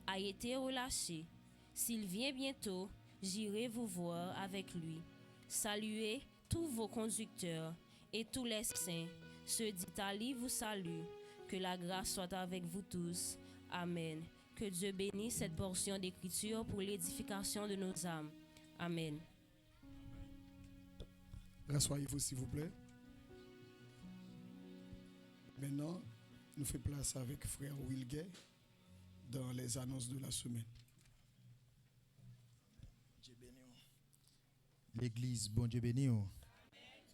a été relâché. S'il vient bientôt, j'irai vous voir avec lui. Saluez tous vos conducteurs et tous les saints. Ceux d'Italie vous saluent. Que la grâce soit avec vous tous. Amen. Que Dieu bénisse cette portion d'écriture pour l'édification de nos âmes. Amen. Rassoyez-vous s'il vous plaît. Maintenant, nous faisons place avec frère Wilgay dans les annonces de la semaine. L'église, bon Dieu béni.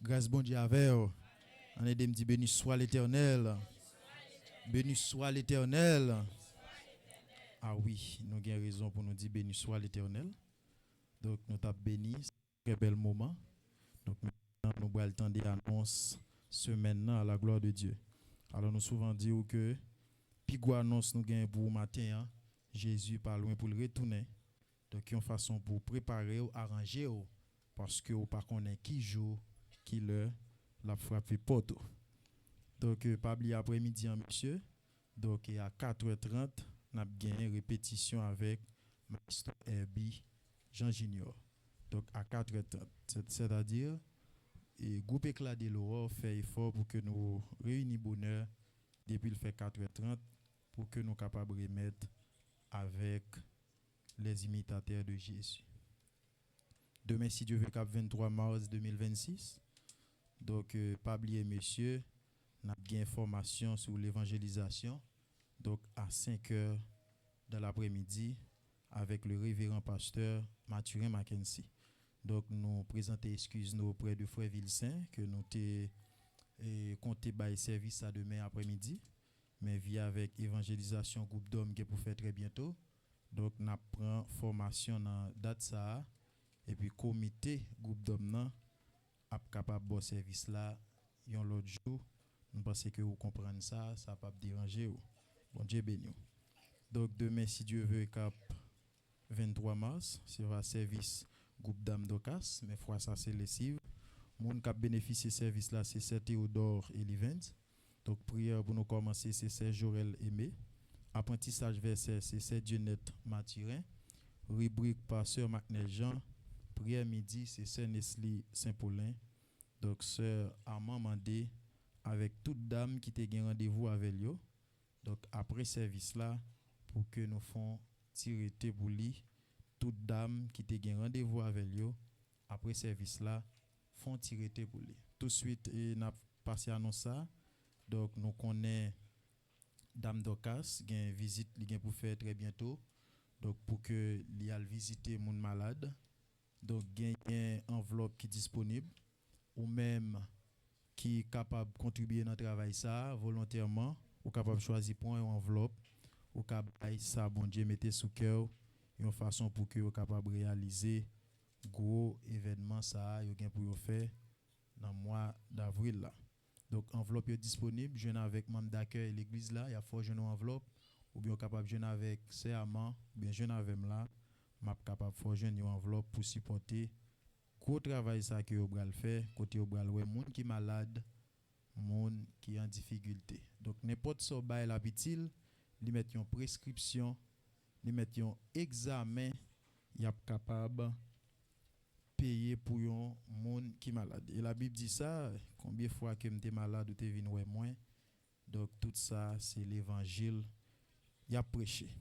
Grâce bon Dieu avec vous. On est dit béni soit l'Éternel. Béni soit l'Éternel. Ah oui, nous avons raison pour nous dire béni soit l'Éternel. Donc nous t'avons béni, c'est un bel moment. Donc maintenant nous avons le temps d'annoncer semaine à la gloire de Dieu. Alors nous souvent disons que puis quoi annonce nous gagne pour matin, hein, Jésus pas loin pour le retourner. Donc une façon pour préparer ou arranger parce que ou pas connaît qui jour, qui l'heure la frappe porte. Donc pas oublier après-midi monsieur. Donc à 4h30 n'a gagné répétition avec Master Herbie Jean Junior. Donc à 4h30, c'est-à-dire et groupe éclat de l'aurore fait effort pour que nous réunissions bonheur depuis le fait 4h30 pour que nous capables de remettre avec les imitateurs de Jésus. Demain, si Dieu veut, cap 23 mars 2026. Donc, pas oublier, monsieur, nous avons une information sur l'évangélisation. Donc, à 5h de l'après-midi, avec le révérend pasteur Mathurin Mackenzie. Donc, nous présentons excuses auprès de Frère Vilsaint, que nous avons compté bail service à demain après-midi, mais via avec évangélisation groupe d'hommes qui pour faire très bientôt. Donc, nous prenons formation dans date ça. Et puis comité groupe d'hommes a capable de service là l'autre jour. Nous pensons que vous comprenez ça, ça pas déranger. Bon Dieu béni. Donc demain si Dieu veut cap 23 mars sera service groupe d'âme d'Ocas, mais fois ça c'est lessive. Moun qui bénéficier service là c'est Saint Théodore et l'event. Donc prière pour nous commencer c'est Saint Jorel Aimé. Apprentissage verset c'est Saint Dionette Mathurin. Rubrique par Sœur Macnel Jean. Prière midi, c'est Sœur Nesli Saint-Paulin. Donc, Sœur Armand Mandé, avec toute dame qui te gagne rendez-vous avec lui. Donc, après service là, pour que nous fassions tirer pour lui, toute dame qui te gagne rendez-vous avec lui, après service là, font tirer pour lui. Tout de suite, nous avons passé à ça. Donc, nous connaissons Dame Docas, qui a une visite pour faire très bientôt. Donc, pour que l'y visiter mon malade. Donc, il y a une enveloppe qui est disponible ou même qui est capable de contribuer dans le travail ça volontairement ou capable de choisir pour une enveloppe ou capable ça bon Dieu mettez sous cœur une façon pour que vous capable de réaliser gros événement ça yo gen pour faire dans le mois d'avril là. Donc enveloppe est disponible, jeune avec membre d'accueil l'église là, il y a fort jeune enveloppe ou bien capable jeune avec serment, bien jeune avec là m'a capable fort jeune une enveloppe pour supporter gros travail ça que vous bral faire côté vous bral ouais monde qui malade, monde qui en difficulté. Donc n'importe so bail la pitil, li mettre une prescription, li mettre un examen, y a capable payer pour un monde qui malade. Et la Bible dit ça, combien de fois que m'étais malade ou t'es venu ouais moins, Donc tout ça, c'est l'évangile y a prêché.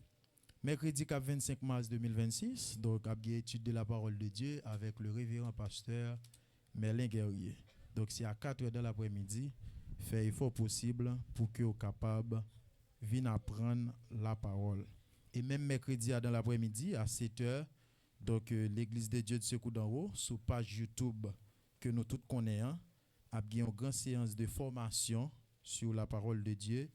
Mercredi 25 mars 2026, donc a bien étude de la parole de Dieu avec le révérend pasteur Merlin Guerrier. Donc c'est à 4 heures de l'après-midi, fait effort possible pour que vous capable venir apprendre la parole. Et même mercredi dans l'après-midi à 7 heures, donc l'église de Dieu de Secours d'en haut sur page YouTube que nous tous connaissons, a bien une grande séance de formation sur la parole de Dieu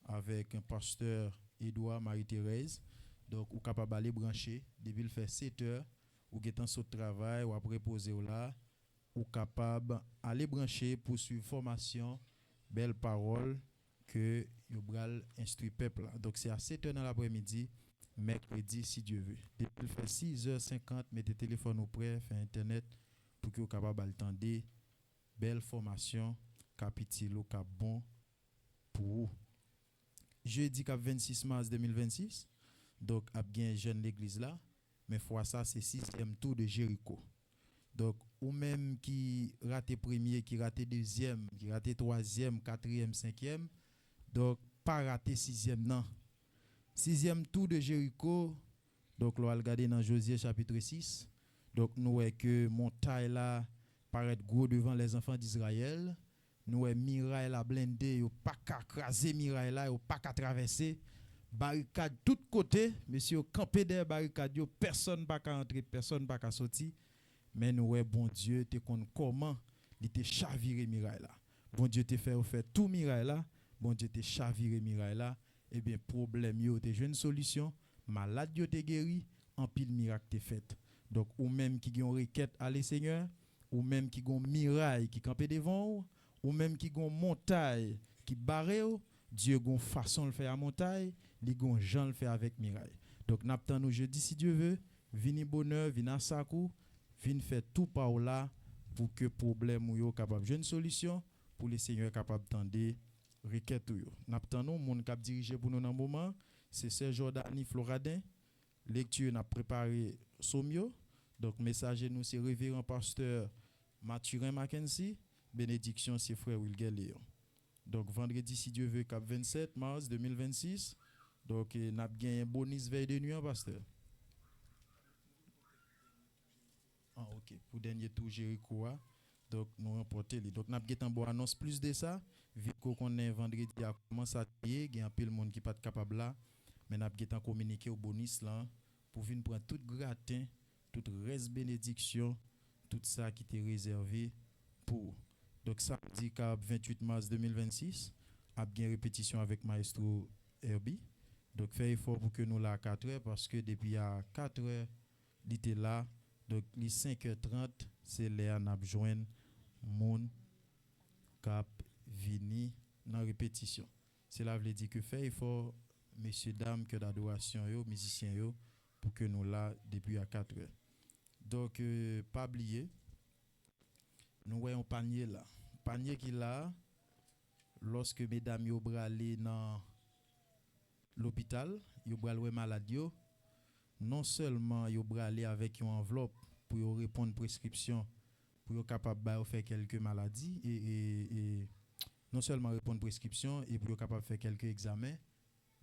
avec un pasteur Edouard Marie-Thérèse. Donc, vous êtes capable d'aller brancher. Depuis le fait 7 heures, vous êtes en saut de travail, ou après poser là, vous êtes capable d'aller brancher pour suivre formation, belle parole que vous allez instruire le peuple. Donc, c'est à 7 heures dans l'après-midi, mercredi, si Dieu veut. Depuis le fait 6h50, mettez téléphone au prêt, fait internet pour que vous soyez capable d'attendre belle formation, capitilo, cap bon pour vous. Jeudi 26 mars 2026. Donc, a bien jeune l'église là, mais fois ça, c'est 6e tour de Jéricho. Donc, ou même qui raté premier, qui raté deuxième, qui raté troisième, quatrième, cinquième, donc, pas raté 6e, non. 6e tour de Jéricho, donc, l'on va regarder dans Josué chapitre 6. Donc, nous voyons que montagne là paraît gros devant les enfants d'Israël. Nous voyons miraille la blindée, yo pas qu'à craser miraille là, yo pas qu'à traverser. Barricade tout côté, monsieur campé des barricades, personne pas qu'à entrer, personne pas qu'à sortir. Mais nous ouais bon Dieu te connaît comment il te chaviré miraille là. Bon Dieu te fait tout miraille là, bon Dieu te chaviré miraille là. Et bien problème yo te une solution, malade yo te guéri, en pile miracle te fait. Donc ou même qui gon requête aller Seigneur, ou même qui gon miraille qui campé devant ou même qui gon montagne qui barré Dieu gon façon le faire à montagne, li gon Jean le fait avec miraille. Donc n'attend nous jeudi si Dieu veut, vini bonheur, vini à sakou, vini faire tout par là pour que problème ou yo capable une solution pour les seigneurs capable tendre requête yo. N'attend nous monde cap diriger pour nous dans moment, c'est Sœur Jordani Floradin. Lecture n'a préparé Somio. Donc messager nous c'est révérend pasteur Mathurin Mackenzie, bénédiction c'est frère Wilger Léon. Donc vendredi si Dieu veut cap 27 mars 2026. Donc n'a gagné un bonus veille de nuit pasteur. Ah OK, pour dernier tour Jéricho. Donc nous remporter les. Donc n'a gagné un bon annonce plus de ça, vu qu'on est vendredi a commencé à payer, il y a un peu le monde qui pas capable là, mais n'a gagné un communiqué au bonus là pour venir prendre tout gratin, toute reste bénédiction, tout ça qui était réservé pour. Donc samedi 28 mars 2026, a bien répétition avec maestro Herbie. Donc fait effort pour que nous là à 4 heures parce que depuis à 4 heures il était là. Donc les 5h30 c'est là n'a joindre monde cap vini dans répétition. Cela veut dire que fait effort messieurs dames que d'adoration yo musiciens yo pour que nous là depuis à 4 heures. Donc pas oublier nous voyons panier là. Panier qui là lorsque mesdames yo bralé dans l'hôpital, yo bralé malade yo, non seulement yo bralé avec une enveloppe pour yo répondre prescription pour yo capable de faire quelques maladies et non seulement répondre prescription et pour yo capable faire quelques examens,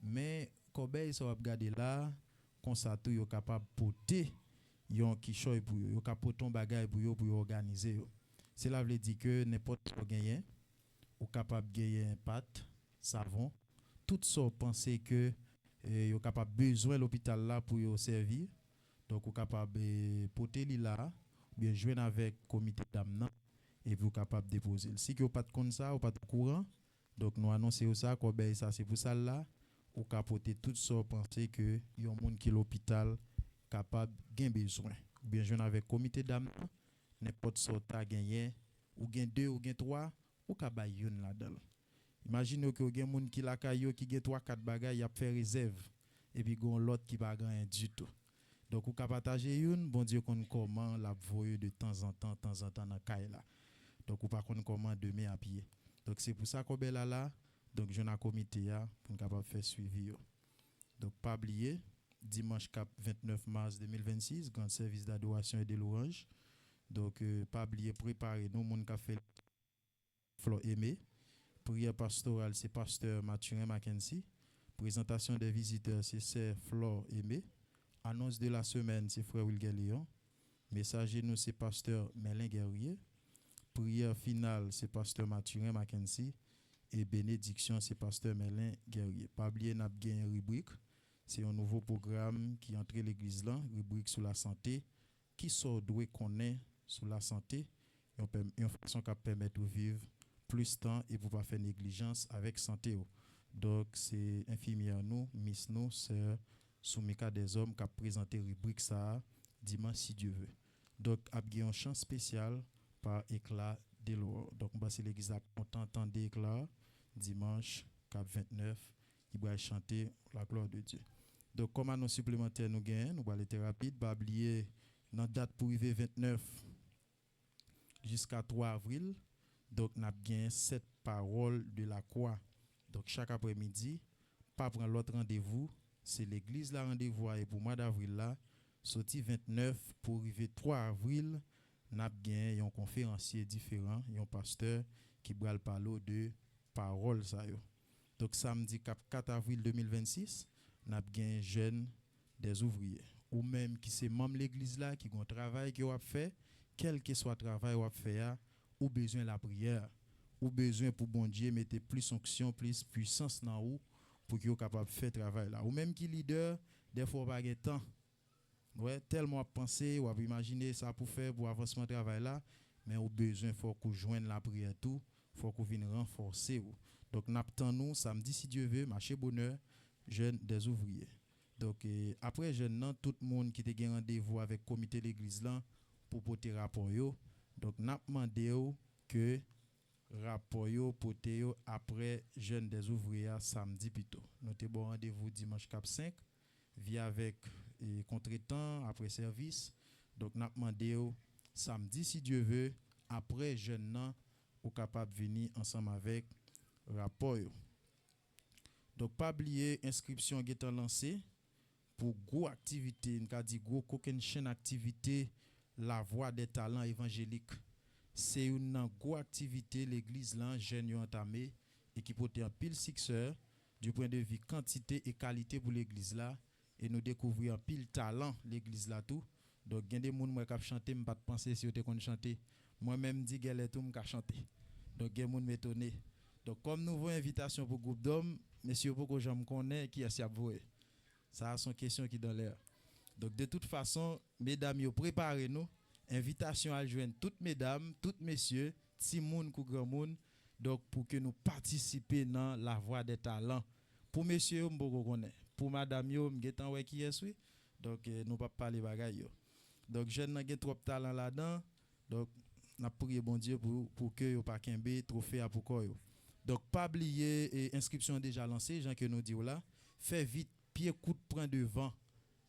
mais Kobe ça va regarder là comme ça tout yo capable porter yon qui choy pour yo capable ton bagage pour yo organiser yo. Cela veut dire que n'importe quoi gagner ou capable gagner pâte, savon, tout ça penser que yo capable besoin l'hôpital là pour yo servir. Donc ou capable porter li là, bien joindre avec comité d'amnan et vous capable déposer. Si que pas de comme ça ou pas de courant, donc nous annoncer ça qu'on ben ça c'est pour ça là ou capoter tout ça penser que yon monde qui l'hôpital capable gain besoin. Bien joindre avec comité d'amnan n'importe sorte ta gagné ou gain 2 ou gain 3 ou ka bay yon là-dedans. Imagine que gen moun qui la kayo qui gen 3 4 bagay y a fait réserve et puis gon l'autre qui pas rien du tout. Donc ou ka partager yon bon Dieu connait comment la voyer de temps en temps dans kay là. Donc ou pas connait comment demain à pied. Donc c'est pour ça qu'on ben là donc jeune comité a pour capable faire suivi yo. Donc pas oublier dimanche 29 mars 2026 grand service d'adoration et de louange. Donc pas oublier préparer nous moun ka fait Flo aimé Prière pastorale, c'est pasteur Mathurin Mackenzie. Présentation des visiteurs, c'est sœur Flore Aimé. Annonce de la semaine, c'est frère Wilger Léon. Messager, nous, c'est pasteur Melin Guerrier. Prière finale, c'est pasteur Mathurin Mackenzie. Et bénédiction, c'est pasteur Melin Guerrier. Pas oublier, n'a pas une rubrique. C'est un nouveau programme qui entre l'église là, rubrique sur la santé. Qui sort doué connaît sur la santé. Une façon qui permet de vivre plus de temps et pour pas faire négligence avec santé. Donc, c'est infirmière nous, miss nous, sœur Soumika des hommes qui a présenté rubrique ça dimanche si Dieu veut. Donc, il y a un chant spécial par éclat de l'eau. Donc, c'est l'église à content d'éclat dimanche cap 29 qui va chanter la gloire de Dieu. Donc, comme annonce supplémentaire nous gagnons, nous allons être rapide, pas oublier notre date pour arriver 29 jusqu'à 3 avril. Donc, nous avons 7 paroles de la croix. Donc, chaque après-midi, pas prendre l'autre rendez-vous. C'est l'église la rendez-vous et pour mois d'avril là, sorti 29 pour arriver 3 avril, nous avons un conférencier différent, un pasteur qui va parler de paroles. Donc, samedi 4 avril 2026, nous avons jeunes des ouvriers. Ou même qui c'est membre de l'église là, qui ont un travail qui a fait, quel que soit le travail qu'on a fait, ou besoin de la prière, ou besoin pour bon Dieu mettre plus onction, plus puissance dans vous pour qu'il soit capable de faire travail là. Ou même qui leader, des fois pas de temps. Ouais, tellement penser ou imaginer ça pour faire pour avancement de travail là, mais au besoin faut qu'on joigne la prière tout, faut qu'on vienne renforcer. Donc n'attend nous samedi si Dieu veut, marché bonheur, jeunes des ouvriers. Donc après jeune tout le monde qui te rendez-vous avec comité l'église là pour porter rapport yo. Donc n'a demandé que rapport yo porter yo après jeune des ouvriers samedi plutôt. Nous te bon rendez-vous dimanche cap 5 via avec contretemps après service. Donc n'a demandé samedi si Dieu veut après jeune nan ou capable venir ensemble avec rapport yo. Donc pas oublier inscription qui est lancée pour gros activité, on dit gros coquin chaîne activité la voix des talents évangéliques. C'est une gros activité l'église là jeune entamé et qui porte un pile succès du point de vue quantité et qualité pour l'église là et nous découvrir un pile talent l'église là tout. Donc il y a des monde moi qui chanter me pas penser si tu connais chanter. Moi même dit gelle tout me chanter. Donc il y a monde m'étonné. Donc comme nouveau invitation pour groupe d'hommes, monsieur beaucoup j'en connais qui est avoué. Ça sont questions qui dans l'air. Donc de toute façon, mesdames, yo préparez-nous. Invitation à joindre toutes mesdames, toutes messieurs, petit monde ou grand monde. Donc pour que nous participions dans la voie des talents. Pour messieurs, on beaucoup connaît. Pour madame yo, m'getan ouais qui est oui. Donc nous pas parler bagaille yo. Donc jeune nan gen trop talent là-dedans. Donc n'a prié bon Dieu pour que yo pas kembe trophée à pour quoi yo. Donc pas oublier inscription déjà lancée, Jean que nous dit là. Fait vite pied coup de prend devant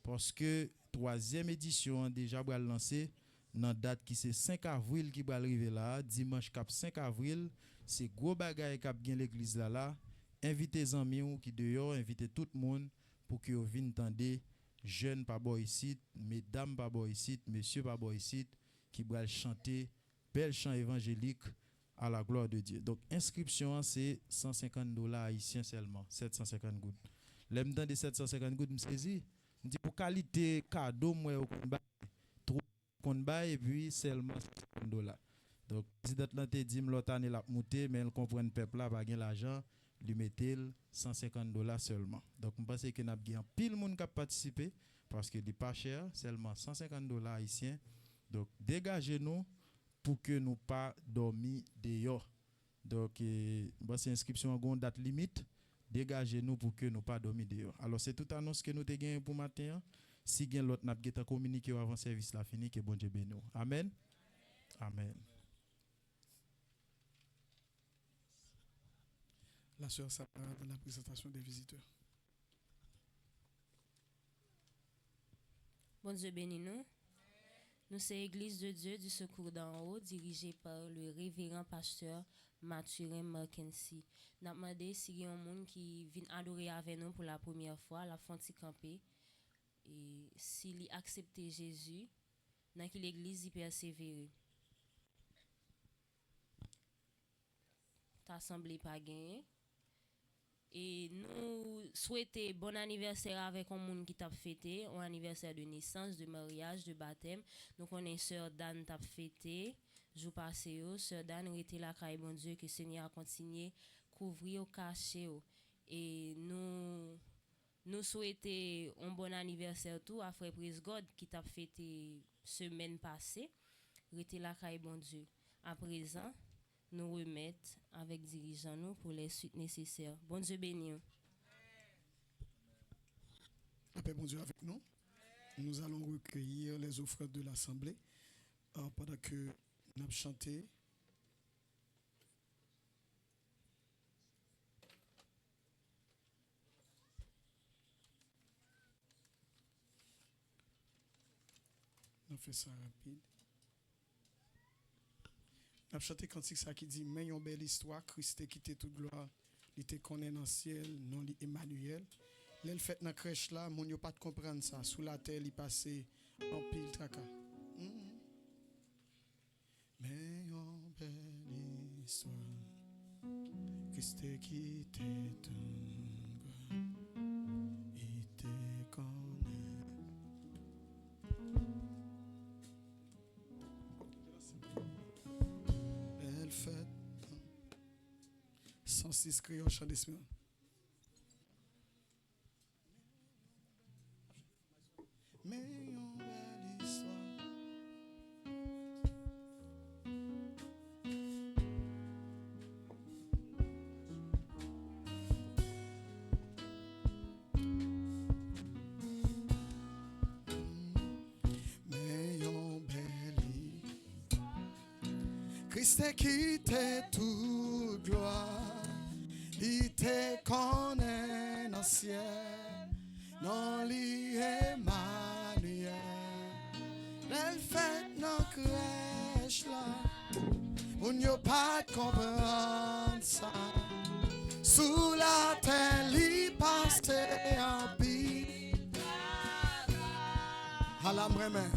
parce que troisième édition déjà va lancer dans date qui c'est 5 avril qui va arriver là dimanche cap 5 avril c'est gros bagaille cap gen l'église là invitez amis ou qui dehors invitez tout le monde pour que vienne tendre jeunes pas boy ici mesdames pas boy ici messieurs pas boy ici qui va chanter bel chant évangélique à la gloire de Dieu. Donc inscription c'est $150 haïtiens seulement 750 gouttes. L'aime dans des 750 gouttes me saisi me dit pour qualité cadeau moi au trop qu'on bail et puis seulement $50. Donc président là te dit l'autre année la monter mais elle comprend peuple là pas gain l'argent lui mettait $150 seulement. Donc je pense que n'a bien pile monde qui a participé parce que il pas cher seulement $150 haïtiens. Donc dégagez-nous pour que nous pas dormir dehors. Donc c'est inscription en date limite. Dégagez-nous pour que nous pas dormir dehors. Alors c'est toute annonce que nous te gagné pour matin. Si gen l'autre n'a pas communiqué avant service la fini que bon Dieu bénisse. Amen. Amen. La sœur Sarah dans la présentation des visiteurs. Bon Dieu bénisse nous. Nous sommes l'Église de Dieu du Secours d'en haut, dirigée par le révérend pasteur Mathurin Mackenzie. Nous avons demandé s'il y a un monde qui vient adorer avec nous pour la première fois, la fonti camper. Et s'il accepte Jésus, dans l'Église y persévérer. assemblée pas gagné. Et nous souhaitons bon anniversaire avec un monde qui t'a fêté, un anniversaire de naissance, de mariage, de baptême. Donc on est sœur Dan t'a fêté, jour passé, sœur Dan était là, car bon Dieu que Seigneur a continué couvrir au cacher. Et nous souhaitons un bon anniversaire tout à frère Praise God qui t'a fêté semaine passée. Était là, car bon Dieu. À présent, nous remettre avec dirigeants nous pour les suites nécessaires. Bon Dieu béni. La paix, bon Dieu, avec nous. Nous allons recueillir les offrandes de l'Assemblée pendant que nous avons chanté. On fait ça rapide. On a chanté cantique ça qui dit mais une belle histoire, Christ qui était toute gloire, il était connaît dans le ciel, non li Emmanuel. L'elle fait dans crèche là, mon yo pas de comprendre ça, sous la terre il passait en pile tracas. Mais une belle histoire, Christ qui était toute gloire, il était connaît. Elle fait 106 crayons chant d'esprit. Mais une belle histoire. Mais une belle histoire. Christ qui t'est toute gloire, il te connaît dans le ciel, non li Emmanuel. Elle fait nos crèches là, on n'y a pas de comprendre ça. Sous la terre, il passe en pile. À la main.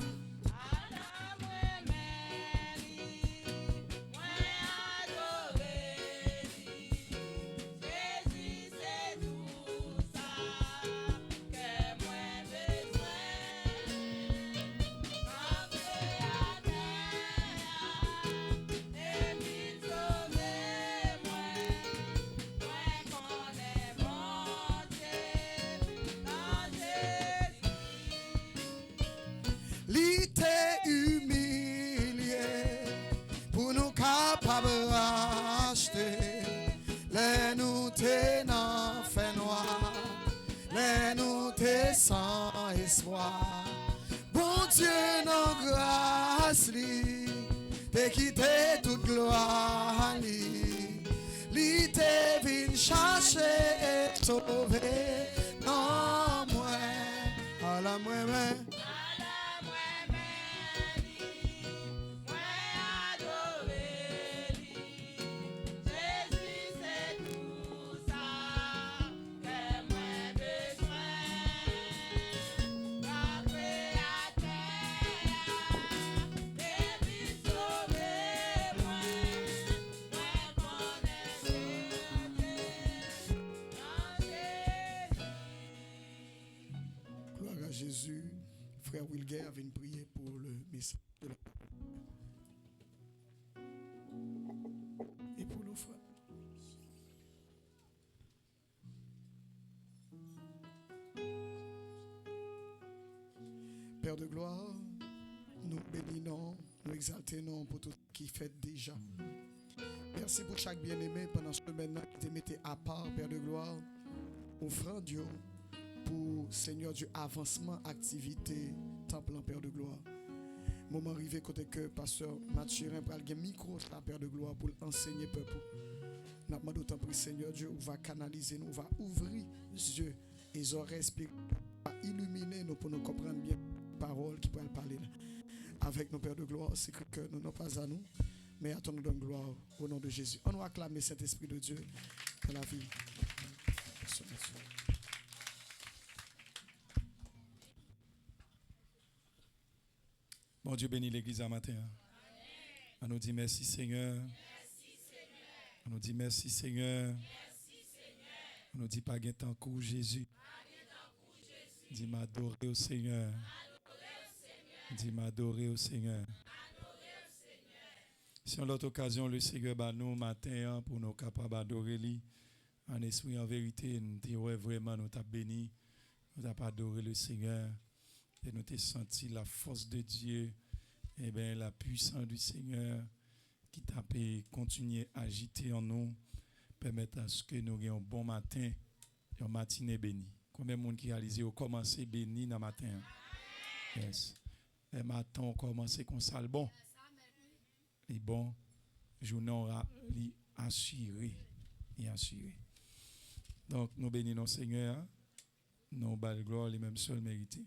Sans espoir, bon Dieu, non grâce, t'es quitté toute gloire, li t'es venu chercher et sauver, non, moi, à la moi, Jésus, frère Wilger avait une prière pour le message de la et pour l'offrande. Père de gloire, nous bénissons, nous exaltons pour tout ce qui fait déjà. Merci pour chaque bien-aimé pendant ce moment qui te mettait à part, Père de gloire, offrande Dieu pour Seigneur Dieu avancement activité temple en Père de gloire. Moment arrivé côté que pasteur Mathurin pral gen micro la Père de gloire pour enseigner peuple. N'a pas d'autant pris Seigneur Dieu, on va canaliser nous, on va ouvrir les yeux et les oreilles spirituelles, va illuminer nous pour nous comprendre bien les paroles qui pourraient parler avec nos Pères de gloire. C'est que nous n'avons pas à nous, mais à ton nom de gloire au nom de Jésus. On nous acclame cet esprit de Dieu pour la vie. Bon Dieu bénit l'église à matin. On nous dit merci Seigneur. On nous dit merci Seigneur. On nous dit pas gain tant coup Jésus. Dit m'adorer au Seigneur. Dit m'adorer au Seigneur. Si on l'autre occasion, le Seigneur bat nous matin pour nous capables d'adorer lui en esprit, en vérité, nous disons vraiment nous t'a béni, nous t'a adoré le Seigneur et nous t'a senti la force de Dieu, et bien la puissance du Seigneur qui t'a continuer à agiter en nous, permettre à ce que nous ayons un bon matin, une matinée bénie. Combien de monde qui réalise au commencer béni dans le matin? Yes. Le matin on commence comme ça le bon. Et bon, journée aura assuré et assuré. Donc nous bénissons Seigneur, nous bal gloire les mêmes seuls mérités.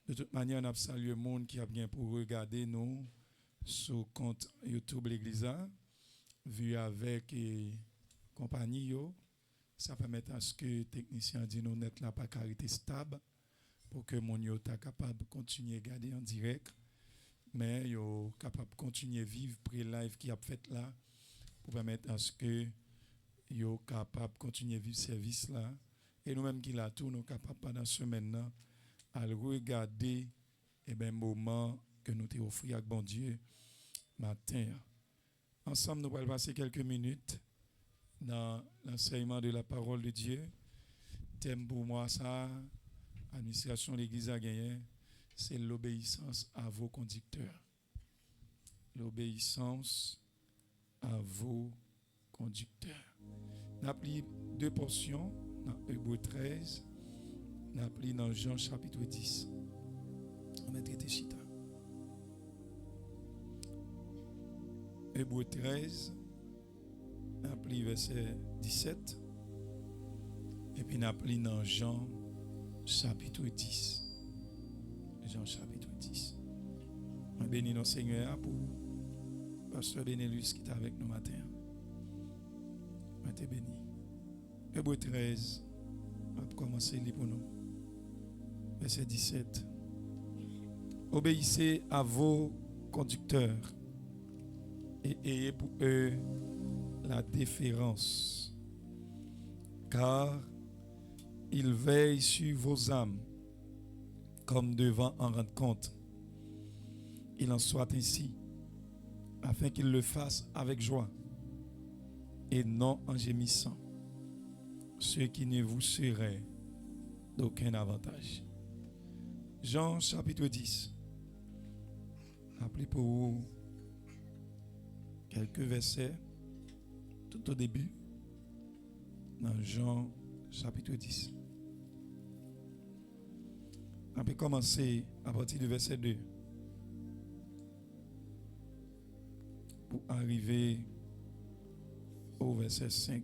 De toute manière, nous saluons le monde qui a bien pour regarder nous sur le compte YouTube l'Église, vu avec compagnie yo. Ça permet à ce que les techniciens disent nous n'être là pas carité stable pour que mon yo soit capable de continuer à garder en direct, mais yo capable de continuer à vivre pré-live qui a fait là pour permettre à ce que yo capable de continuer à vivre service là et nous-mêmes qui là tout nous capable pendant semaine là à le regarder et ben moment que nous t'ai offert avec bon Dieu matin. Ensemble nous allons passer quelques minutes dans l'enseignement de la parole de Dieu. Thème pour moi ça, administration de l'église a gagné, c'est l'obéissance à vos conducteurs. L'obéissance à vos conducteurs. Nous avons pris 2 portions dans Hébreux 13, nous avons pris dans Jean chapitre 10. On va traiter chita. Hébreux 13, nous avons pris verset 17. Et puis nous avons pris dans Jean chapitre 10. Jean chapitre 10. On bénit nos Seigneur pour Pasteur Benelus qui est avec nous matin. On te béni. Hébreux 13, on va commencer pour nous. Verset 17. Obéissez à vos conducteurs et ayez pour eux la déférence, car ils veillent sur vos âmes comme devant en rendre compte. Il en soit ainsi, afin qu'ils le fassent avec joie et non en gémissant, ce qui ne vous serait d'aucun avantage. Jean chapitre 10. Appelez pour vous quelques versets tout au début dans Jean chapitre 10. On peut commencer à partir du verset 2 pour arriver au verset 5.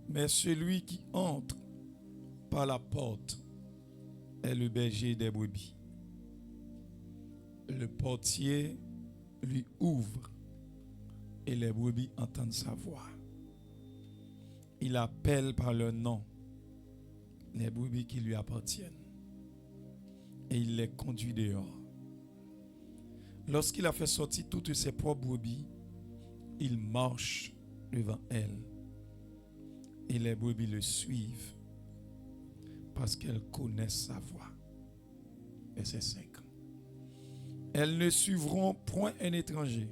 Mais celui qui entre par la porte est le berger des brebis. Le portier lui ouvre et les brebis entendent sa voix. Il appelle par leur nom les brebis qui lui appartiennent et il les conduit dehors. Lorsqu'il a fait sortir toutes ses propres brebis, il marche devant elles et les brebis le suivent parce qu'elles connaissent sa voix. Verset 5. Elles ne suivront point un étranger,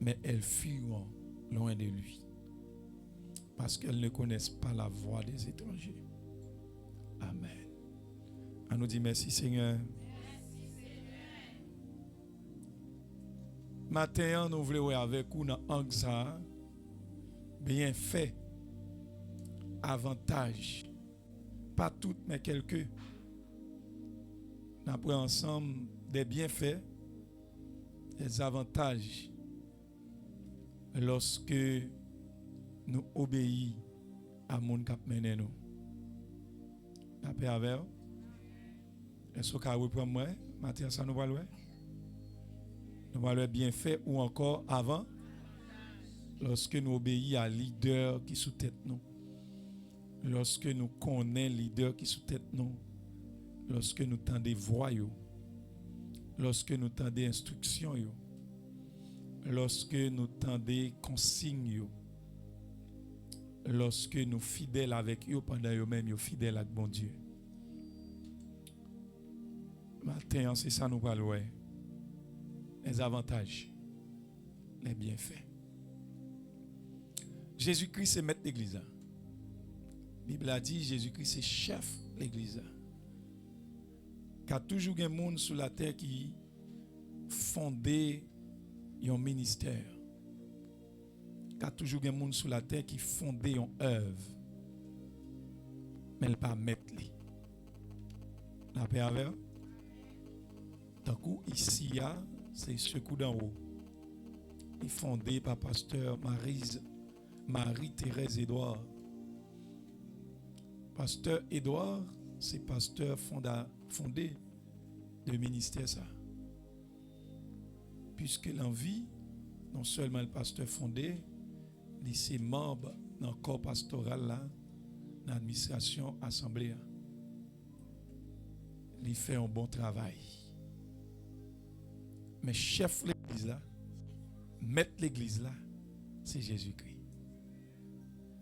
mais elles fuiront loin de lui, parce qu'elles ne connaissent pas la voix des étrangers. Amen. On nous dit merci Seigneur. Matin, nous voulons avec vous dans Angsa, bienfait, avantage, pas toutes mais quelques. Nous apprenons ensemble des bienfaits, des avantages lorsque nous obéissons à mon cap mené nous. La paix avec vous. Est-ce que vous reprendre moi? Matin, ça nous va loin. Nous va le bienfait ou encore avant. Lorsque nous obéissons à leader qui sous tête nous. Lorsque nous connaissons leader qui sous tête nous. Lorsque nous tendons voix yo. Lorsque nous tendons instruction yo. lorsque nous tendons consignes, lorsque nous fidèles avec eux pendant eux-mêmes, nous fidèles avec bon Dieu. Matin, c'est ça nous parlons. Les avantages, les bienfaits. Jésus-Christ c'est maître l'église. La Bible a dit Jésus-Christ c'est chef l'église. Il y a toujours des gens sur la terre qui fondé un ministère. Il y a toujours des gens sur la terre qui fondé une œuvre. Mais elle pas mettre li. La paix avec. D'un coup ici c'est ce coup d'en haut. Il est fondé par pasteur Marie-Thérèse Édouard. Pasteur Édouard, c'est pasteur fondé de ministère ça. Puisque l'envie, non seulement le pasteur fondé, il est membre dans le corps pastoral là, dans l'administration assemblée. Il fait un bon travail. Mais chef de l'église là, maître l'église là, c'est Jésus-Christ.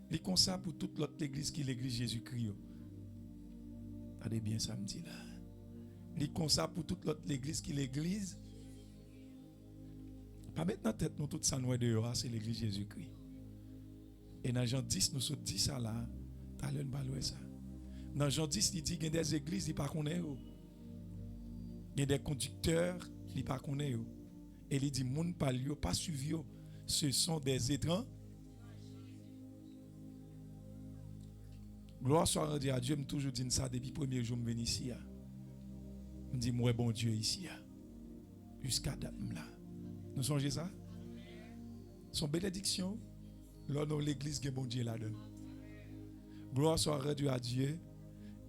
Il est comme ça pour toute l'autre église qui est l'église Jésus-Christ. Regardez bien samedi là. Il est comme ça pour toute l'autre église qui est l'église. Pas maintenant tête nous tout ça nous dehors, c'est l'église Jésus-Christ. Et dans Jean 10 nous sommes dit ça là, t'as l'air de ça. Dans Jean 10 il dit qu'il y a des églises il pas connaît. Il y a des conducteurs il pas connaît. Et il dit moun pas li pas suivi, ce sont des étrangers. Gloire soit rendue à Dieu, je me toujours dit ça depuis le premier jour que je viens ici. Je me dis, moi, bon Dieu, ici. Jusqu'à date là. Nous songez ça? Son bénédiction, là, dans l'église que bon Dieu la donne. Gloire soit rendue à Dieu.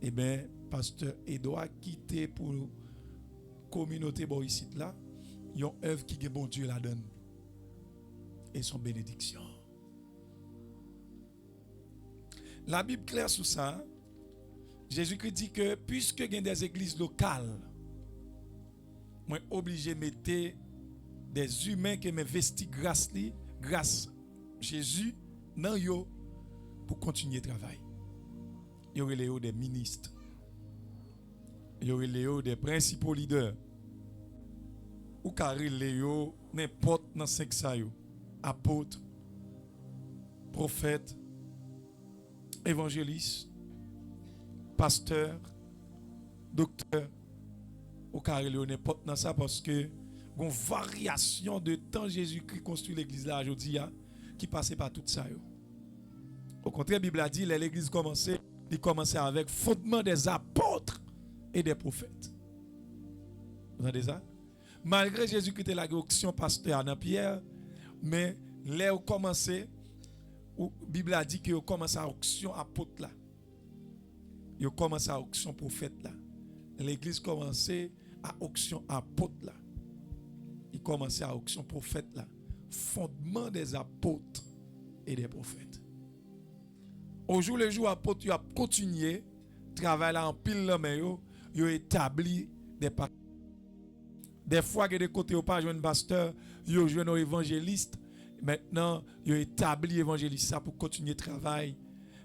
Eh bien, pasteur Edouard quitté pour la communauté ici là. Il y a une œuvre qui bon Dieu la donne. Et son bénédiction. La Bible claire sur ça. Jésus-Christ dit que puisque il y a des églises locales, moi obligé de mettre des humains qui m'investissent grâce Jésus dans yo pour continuer le travail. Il y aurait des ministres. Il y aurait des principaux leaders. Ou carré les n'importe dans 5 ça apôtres, prophètes, évangélistes, pasteurs, docteurs, au carré n'importe dans ça parce que une variation de temps Jésus-Christ construit l'église là aujourd'hui qui passait par tout ça. Au contraire, la Bible a dit l'église commençait avec fondement des apôtres et des prophètes. Vous entendez ça? Malgré Jésus-Christ la option pasteur dans Pierre, mais là où commencé, la Bible a dit que vous commencé à option apôtre là. Vous commencé à option prophète là. L'église commençait à option apôtre là. Il commençait à option prophète là. Fondement des apôtres et des prophètes. Au jour le jour apôtre, il a continué travailler là en pile là mais il a établi des pasteurs. Des fois que des côtés au pas jeune pasteur, il a jeune évangéliste. Maintenant, il a établi évangéliste ça pour continuer le travail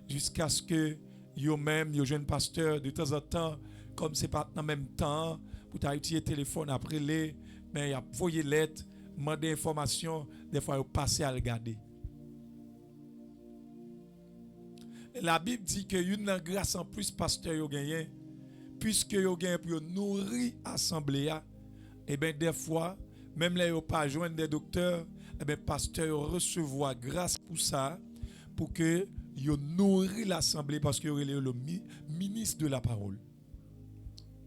jusqu'à ce que yo-même, yo jeune pasteur de temps en temps, comme c'est pas en même temps, pour utiliser le téléphone après les, mais il a envoyé lettre, demander information, des fois il passé à regarder. La Bible dit que une grâce en plus pasteur yo gagné, puisque yo gagné pour nourrir assemblée, et bien des fois, même là yo pas joindre des docteurs, et bien pasteur recevoir grâce pour ça, pour que yo nourrit l'assemblée parce que yo le ministre de la parole.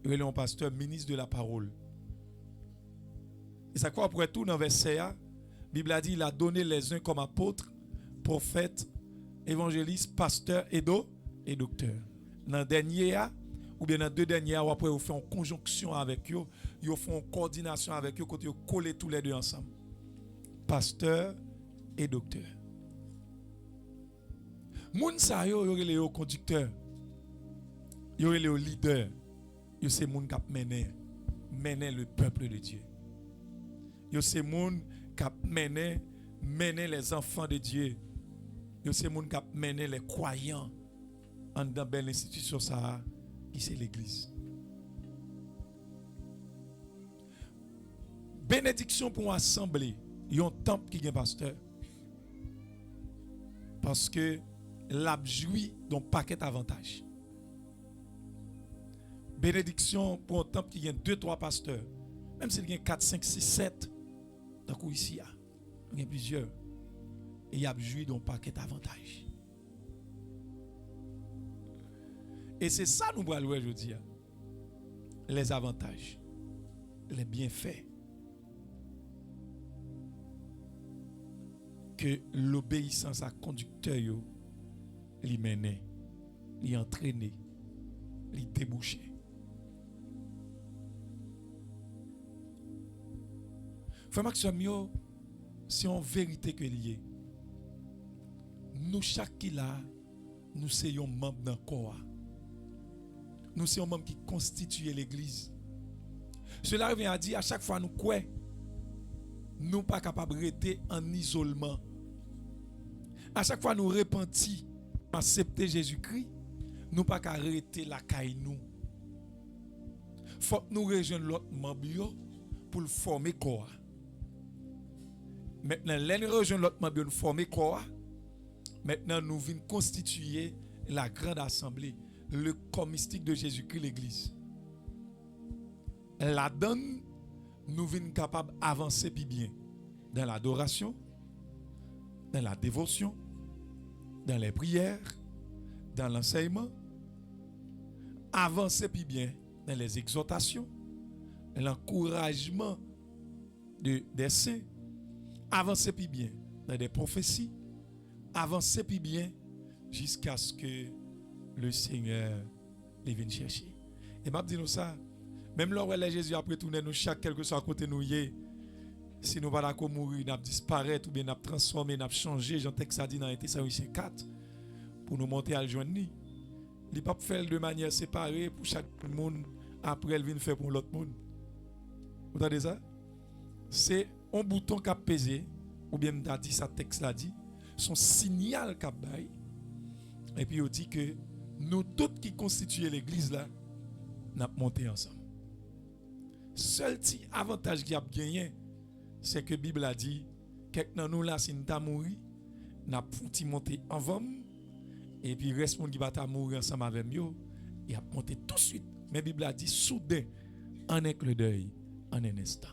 Yo le pasteur ministre de la parole. Et ça quoi après tout dans verset A, Bible a dit il a donné les uns comme apôtres, prophètes, évangélistes, pasteurs et docteurs. Dans dernier A ou bien dans deux derniers A après vous fait en conjonction avec eux, vous font en coordination avec eux quand vous collez tous les deux ensemble. Pasteur et docteur. Moun sa yo les conducteurs. Yo les leaders. Yo c'est moun qui mener le peuple de Dieu. Yo c'est moun qui mène les enfants de Dieu. C'est monde qui mène les croyants en dans belle institution ça qui c'est l'église. Bénédiction pour assemblée, il y a un temple qui est pasteur. Parce que l'a joui d'un paquet d'avantages. Bénédiction pour un temple qui a 2-3 pasteurs. Même s'il y a 4, 5, 6, 7, donc ici, il y a plusieurs. Et il y a joui d'un paquet d'avantages. Et c'est ça nous allons aujourd'hui. Les avantages, les bienfaits que l'obéissance à conducteur lui mène, lui entraîne, lui débouche. Frère Maxime, c'est en vérité que lié. Nous chaque qui là, nous sommes membres d'un corps. Nous sommes membres qui constituent l'église. Cela revient à dire à chaque fois nous quoi, nous pas capables de rester en isolement. À chaque fois nous repentis, accepter Jésus-Christ, nous pas qu'à rester la caille nous. Faut que nous rejoindre l'autre membre pour le former corps. Maintenant, nous rejoindre l'autre membre pour former corps. Maintenant, nous venons constituer la grande assemblée, le corps mystique de Jésus-Christ, l'église. La donne, nous venons capables d'avancer plus bien dans l'adoration, dans la dévotion, dans les prières, dans l'enseignement, avancer plus bien dans les exhortations, l'encouragement des saints, avancer plus bien dans des prophéties, avancer plus bien jusqu'à ce que le Seigneur les vienne chercher. Et m'a dit nous ça, même lorsque Jésus a retourné nous chaque quelque soit à côté nous y, si nous pas d'accord mourir, n'a disparaître ou bien n'a transformer, n'a changer, Jean texte a dit dans Thessaloniciens 4 pour nous monter à le joindre. Il pas faire de manière séparée pour chaque monde après elle vient faire pour l'autre monde. Vous entendez ça? C'est un bouton qui a pesé ou bien m'a dit ça texte l'a dit, son signal qu'a bail. Et puis il dit que nous tous qui constituons l'église là n'a monté ensemble. Seul petit avantage qu'il y a gagné, c'est que la Bible a dit quelqu'un nous là si nous t'a mouru, n'a pouti monter avant et puis reste qui va t'a mourir ensemble avec nous, il a monté tout de suite. Mais la Bible a dit soudain en un clin d'œil, en un instant.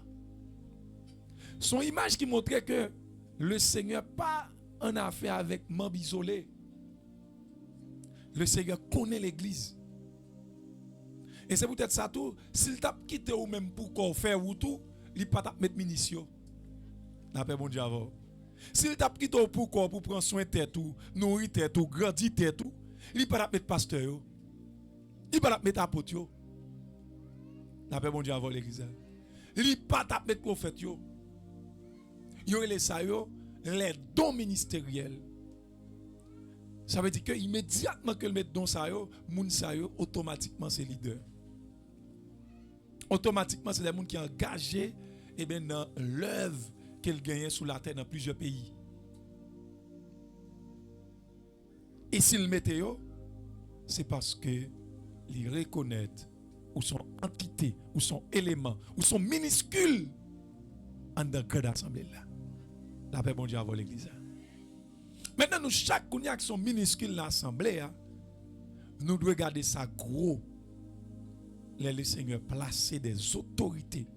Son image qui montrait que le Seigneur pas en affaire avec membre isolé. Le Seigneur connaît l'église. Et c'est peut-être ça tout. S'il t'a quitté ou même pour qu'on faire ou tout, il pas t'a mettre ministre. La paix bon Dieu avant. S'il t'a quitté pour qu'on pour prendre soin de tête tout, nourrir tête tout, grandir tête tout, il pas t'a mettre pasteur. Il pas t'a mettre apôtre. La paix bon Dieu avant l'église. Il pas t'a mettre prophète yo. Yo les ça yo, les dons ministériels. Ça veut dire que immédiatement que le met don ça yo, moun ça yo automatiquement c'est leader. Automatiquement c'est des gens qui sont engagés et bien dans l'œuvre qu'elle gagne sous la terre dans plusieurs pays. Et s'il mette yo, c'est parce que ils reconnaissent ou son entité, ou son élément, ou son minuscule en dans grande assemblée là. La paix bon Dieu avant l'église. Maintenant, nous, chaque cognac qui sont minuscules dans l'assemblée, nous devons garder ça gros. Le Seigneur placer des autorités.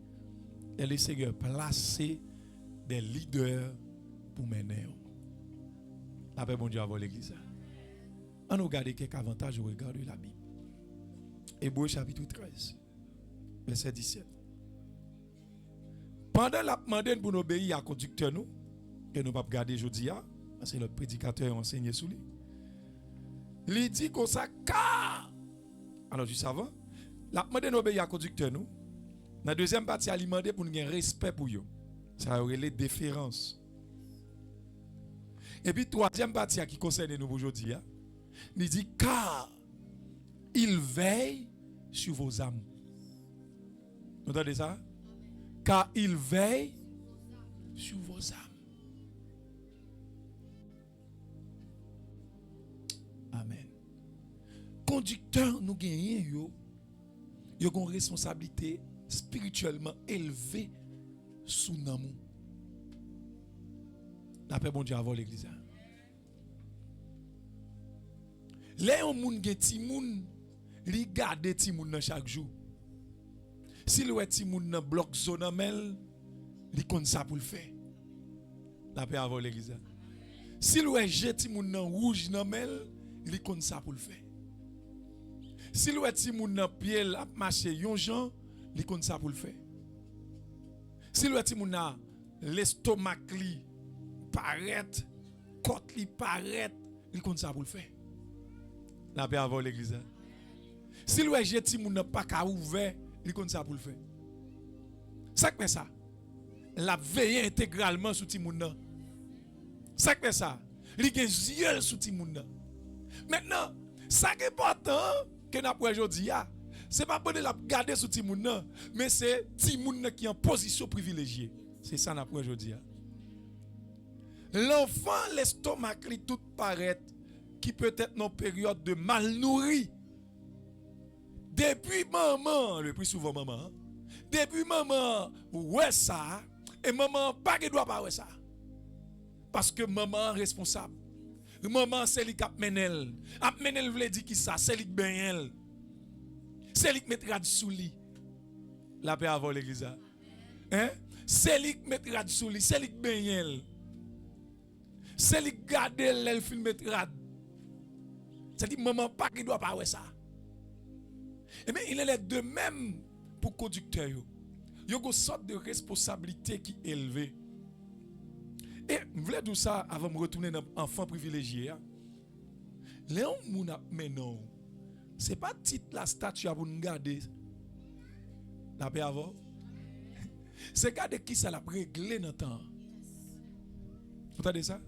Le Seigneur placer des leaders pour mener. La paix bon Dieu avant l'église. On nous regarde quelques avantages au regard de la Bible. Hébreux chapitre 13, verset 17. Pendant la demande pour nous obéir à conducteur nous, que nous ne pouvons pas garder aujourd'hui, parce que notre prédicateur a enseigné sur lui. Il dit comme ça, car. Alors, juste avant, la demande nous obéir à conducteur nous. Dans la deuxième partie, il demande pour nous avoir respect pour eux. Ça aurait les déférences. Et puis, troisième partie qui concerne nous aujourd'hui, il dit, car il veille sur vos âmes. Vous entendez ça? Car il veille sur vos âmes. Amen. Conducteur nous gagnons yo une responsabilité spirituellement élevée sous nous. La paix bon Dieu avant l'église. Les gens qui ont ti moun, li garde ti moun chaque jour. Si le ti moun nan bloc zone mel, li kon ça pour le faire. La paix avant l'église. Si le jet ti moun nan rouge nan mel, li kon ça pour le faire. Si le ti moun nan pied a marché yon jan, li kon ça pour le faire. Si le ti moun nan l'estomac li paraît, côte li paraît, li kon ça pour le faire. La paix avant l'église. Si le jeti moun pas ka ouvert, il compte ça pour le faire. Ça fait ça. La veille intégralement sur ti moun. Ça fait ça. Il gen yeux sur ti moun. Maintenant, ça qui est important que n'a pour aujourd'hui, c'est pas pour la garder sur ti moun, mais c'est ti moun qui est en position privilégiée. C'est ça n'a pour aujourd'hui. L'enfant l'estomac li tout paraît qui peut être dans une période de mal nourri. Depuis maman, le plus souvent maman, depuis maman, ouais ça, et maman pas que doit pas ouais ça. Parce que maman est responsable. Maman c'est lui qui a menel. A menel veut dire qui ça, c'est lui qui ben elle. C'est lui qui mettra du sous lit. La paix avant l'église. Hein? C'est lui qui mettra du sous lit, c'est lui qui ben elle. C'est lui qui garde elle film mettra. C'est-à-dire, maman, pas qui doit pas ouais ça. Et bien, il est de même pour le conducteur. Il y a une sorte de responsabilité qui est élevée. Et je voulais dire ça avant de me retourner dans l'enfant privilégié. Les gens mais non. Ce n'est pas titre la statue pour nous garder. La paix avant. C'est garder qui ça l'a réglé dans le temps. Vous entendez ça?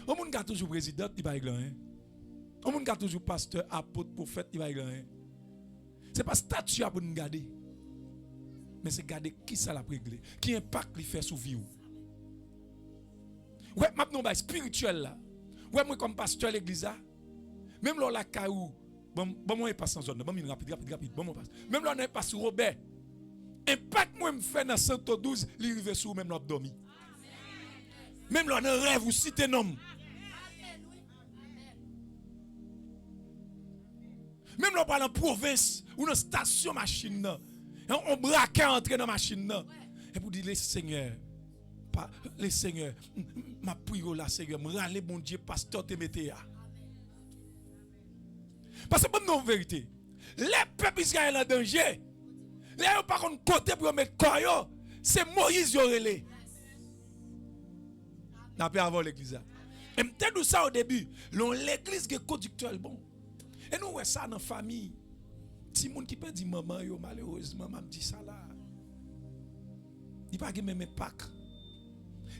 On monde garde toujours président, il va régler rien. On monde garde toujours pasteur, apôtre, prophète, il va régler rien. Ce n'est pas statut pour nous garder. Mais c'est garder qui ça l'a réglé. Qui impact lui fait sur vie. Ouais, maintenant bah spirituel là. Ouais, moi comme pasteur l'église là. Même là la caou. Bon moi passe en zone. Bon rapide. Bon moi passe. Même là on passe sur Robert. Impact moi me fait dans 112, il arrive sur même là dormi. Même là on rêve ou citer nom. Même là on parle en province ou dans station machine on braque entrer dans machine et pour dire les seigneurs ma prière là Seigneur me râler bon Dieu pasteur te mette là. Parce que bonne non vérité les peuples Israël en danger les pas contre côté pour mettre corps c'est Moïse y relé. La paix avant l'église. Et peut-être ça au début l'église qui est conducteur bon. Et nous ouais ça dans famille. Si moun qui peut dire maman yo malheureusement m'a dit ça là. Il pas même impact.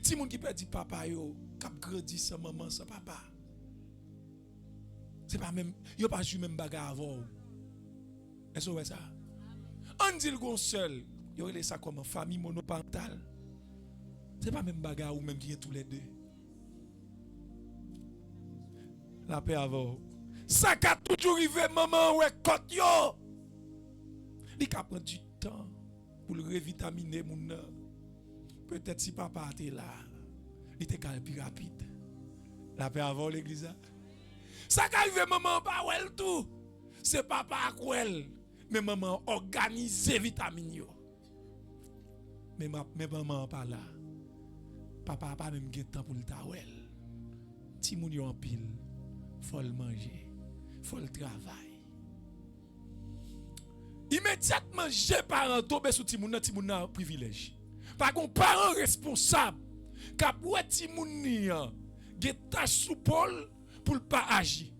Si moun qui peut dire papa yo cap grandi sans maman sans papa. C'est pas même yo pas joué même bagarre avant. Est-ce que ça? On dit le gon seul, yo relé ça comme famille monoparentale. C'est pas même bagarre ou même qui est tous les deux. La paix avant. Ça a toujours arrivé maman ouais côte yo. Il a pris du temps pour le revitaminer mon. Peut-être si papa était là, il était plus rapide. La paix avant l'église. Ça a arrivé maman pas ouais tout. C'est papa à quoi mais maman organise vitamine yo. Mais maman pas là. Papa n'a pas même temps pour le tawel. Ti moun yo en pile, faut le manger, faut le travail. Immédiatement, j'ai parents tombé sur ti moun nan privilège. Par contre, parents responsables, k'ap wè ti moun ni gen tâche sous Paul pour pas agir.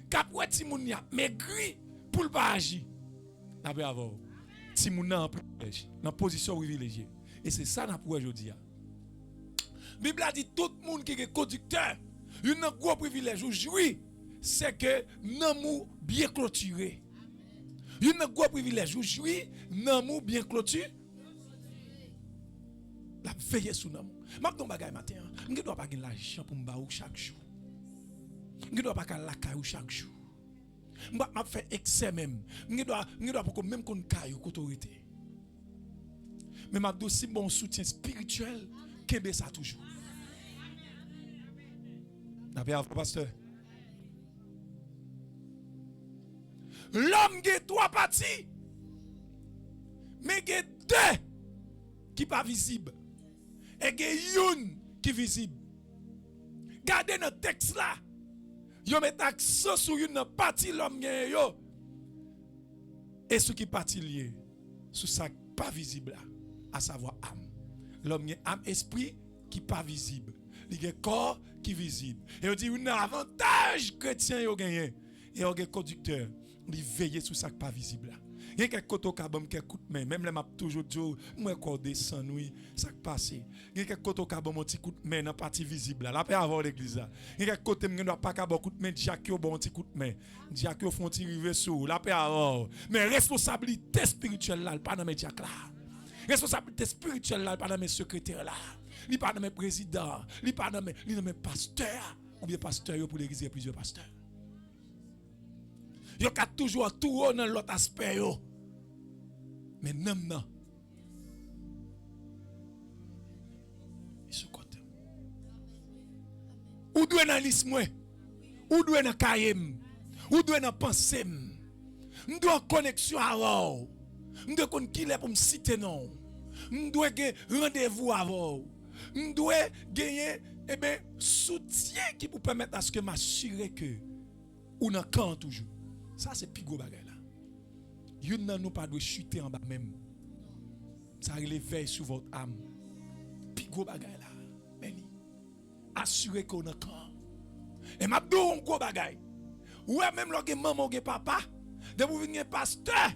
K'ap wè ti moun ni maigri pour pas agir. La paix avant. Ti moun nan privilège, dans position privilégiée. Et c'est ça n'a pour aujourd'hui. La Bible a dit tout le monde qui est conducteur, il a un gros privilège aujourd'hui, c'est que nous bien clôturé. Il a un gros privilège aujourd'hui, nous bien clôturé. La veille sur nous. M'a ton bagay matin. Je dois pas gagner l'argent pour me ba chaque jour. Je dois pas gagner la caillou chaque jour. M'a fait excès même. Je dois pour même qu'on caillou autorité. Mais m'a aussi bon soutien spirituel kebe ça toujours. D'après pasteur. L'homme a trois parties. Mais il y a deux qui pas visibles. Et il y a une qui visible. Gardez notre texte là. Yo met accent sur une partie l'homme yo. Et ce qui partie lié sur ça pas visible là, à savoir âme. L'homme a âme esprit qui pas visible. Il y a corps qui visible. Et on dit un avantage chrétien yo gagné. Et on a conducteur, il veille sur ça qui pas visible là. Il y a quelques côtés qui écoute même les m'a toujours dit moi quoi descend oui ça passe. Il y a quelques côtés qui bon petit coup de main dans partie visible là après avoir l'église là. Il y a quelques côtés qui doit pas bon coup de main Jacques bon petit coup de main. Jacques font ti river sur là après avoir. Mais responsabilité spirituelle là pas dans mes Jacques là. Responsabilité spirituelle là pas dans mes secrétaires là. Li pas dans mes présidents, li pas dans mes pasteurs ou bien pasteurs pour l'église plusieurs pasteurs. Yo ka toujours tout dans l'autre aspect yo. Mais non. Et ce côté. Ou doit dans l'isme, ou doit dans kayem, ou doit dans pensée. M'doit en connexion avec. M'doit kon qui est pour me citer non. M'doit gagner rendez-vous avec. M'doit gagner soutien qui pour permettre à ce que m'assurer que ou dans camp toujours. Ça c'est plus gros bagay là. Yon nan nous pas doit chuter en bas même. Ça réveille sur votre âme. Plus gros bagay là. Beni. Assurez qu'on a camp. Et m'a dou un gros bagay. Ouais même lorsque maman ou papa, de vous venir pasteur,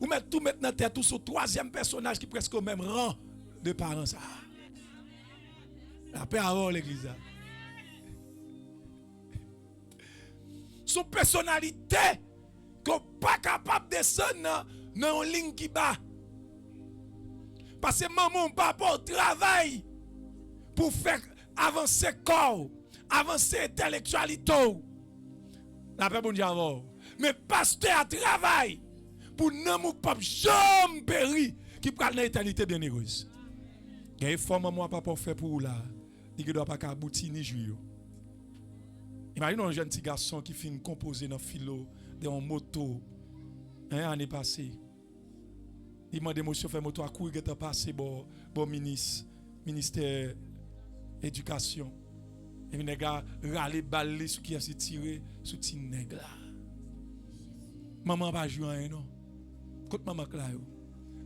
ou mettre tout maintenant tête tout sur troisième personnage qui presque au même rang de parents ça. La paix à l'église. Son personnalité qu'on pas capable de descendre dans une ligne qui bat. Parce que maman papa travaille pour faire avancer corps, avancer intellectualité. La paix bon Dieu avant. Mais pasteur travaille pour n'amour papa jamais péri qui prend l'éternité bien heureuse. Il y a une forme maman papa fait pour là, il ne doit pas aboutir ni jouer. Imagine un jeune petit garçon qui finit composer dans philo de une moto année passée. Il m'a demandé monsieur faire moto à courir qui est passé bon ministère éducation. Et les gars râler baller sur qui a tiré sur ti nèg là. Maman pas jouer rien non. Côté maman là yo.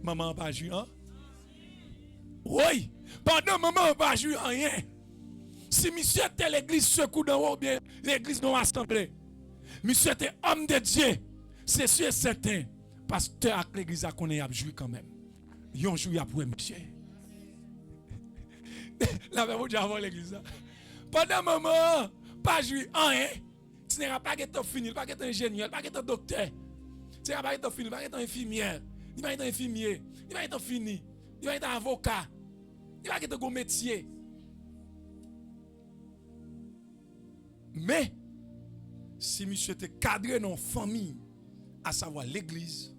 Maman pas jouer hein? Oui, pendant maman pas jouer rien. Si monsieur était l'église secoue dans haut bien l'église non assemblée. Monsieur était homme de Dieu. C'est sûr et certain. Pasteur à l'église a connaît a joué quand même. Yon joue après monsieur. La même Dieu avant l'église. Pendant maman pas jouer rien. Tu n'auras pas être fini, pas être ingénieur, pas être docteur. Tu n'auras pas être fini, pas être infirmière. Il va être infirmier, il va être fini. Il va être avocat. Il va être un métier. Mais si monsieur était cadré dans une famille, à savoir l'église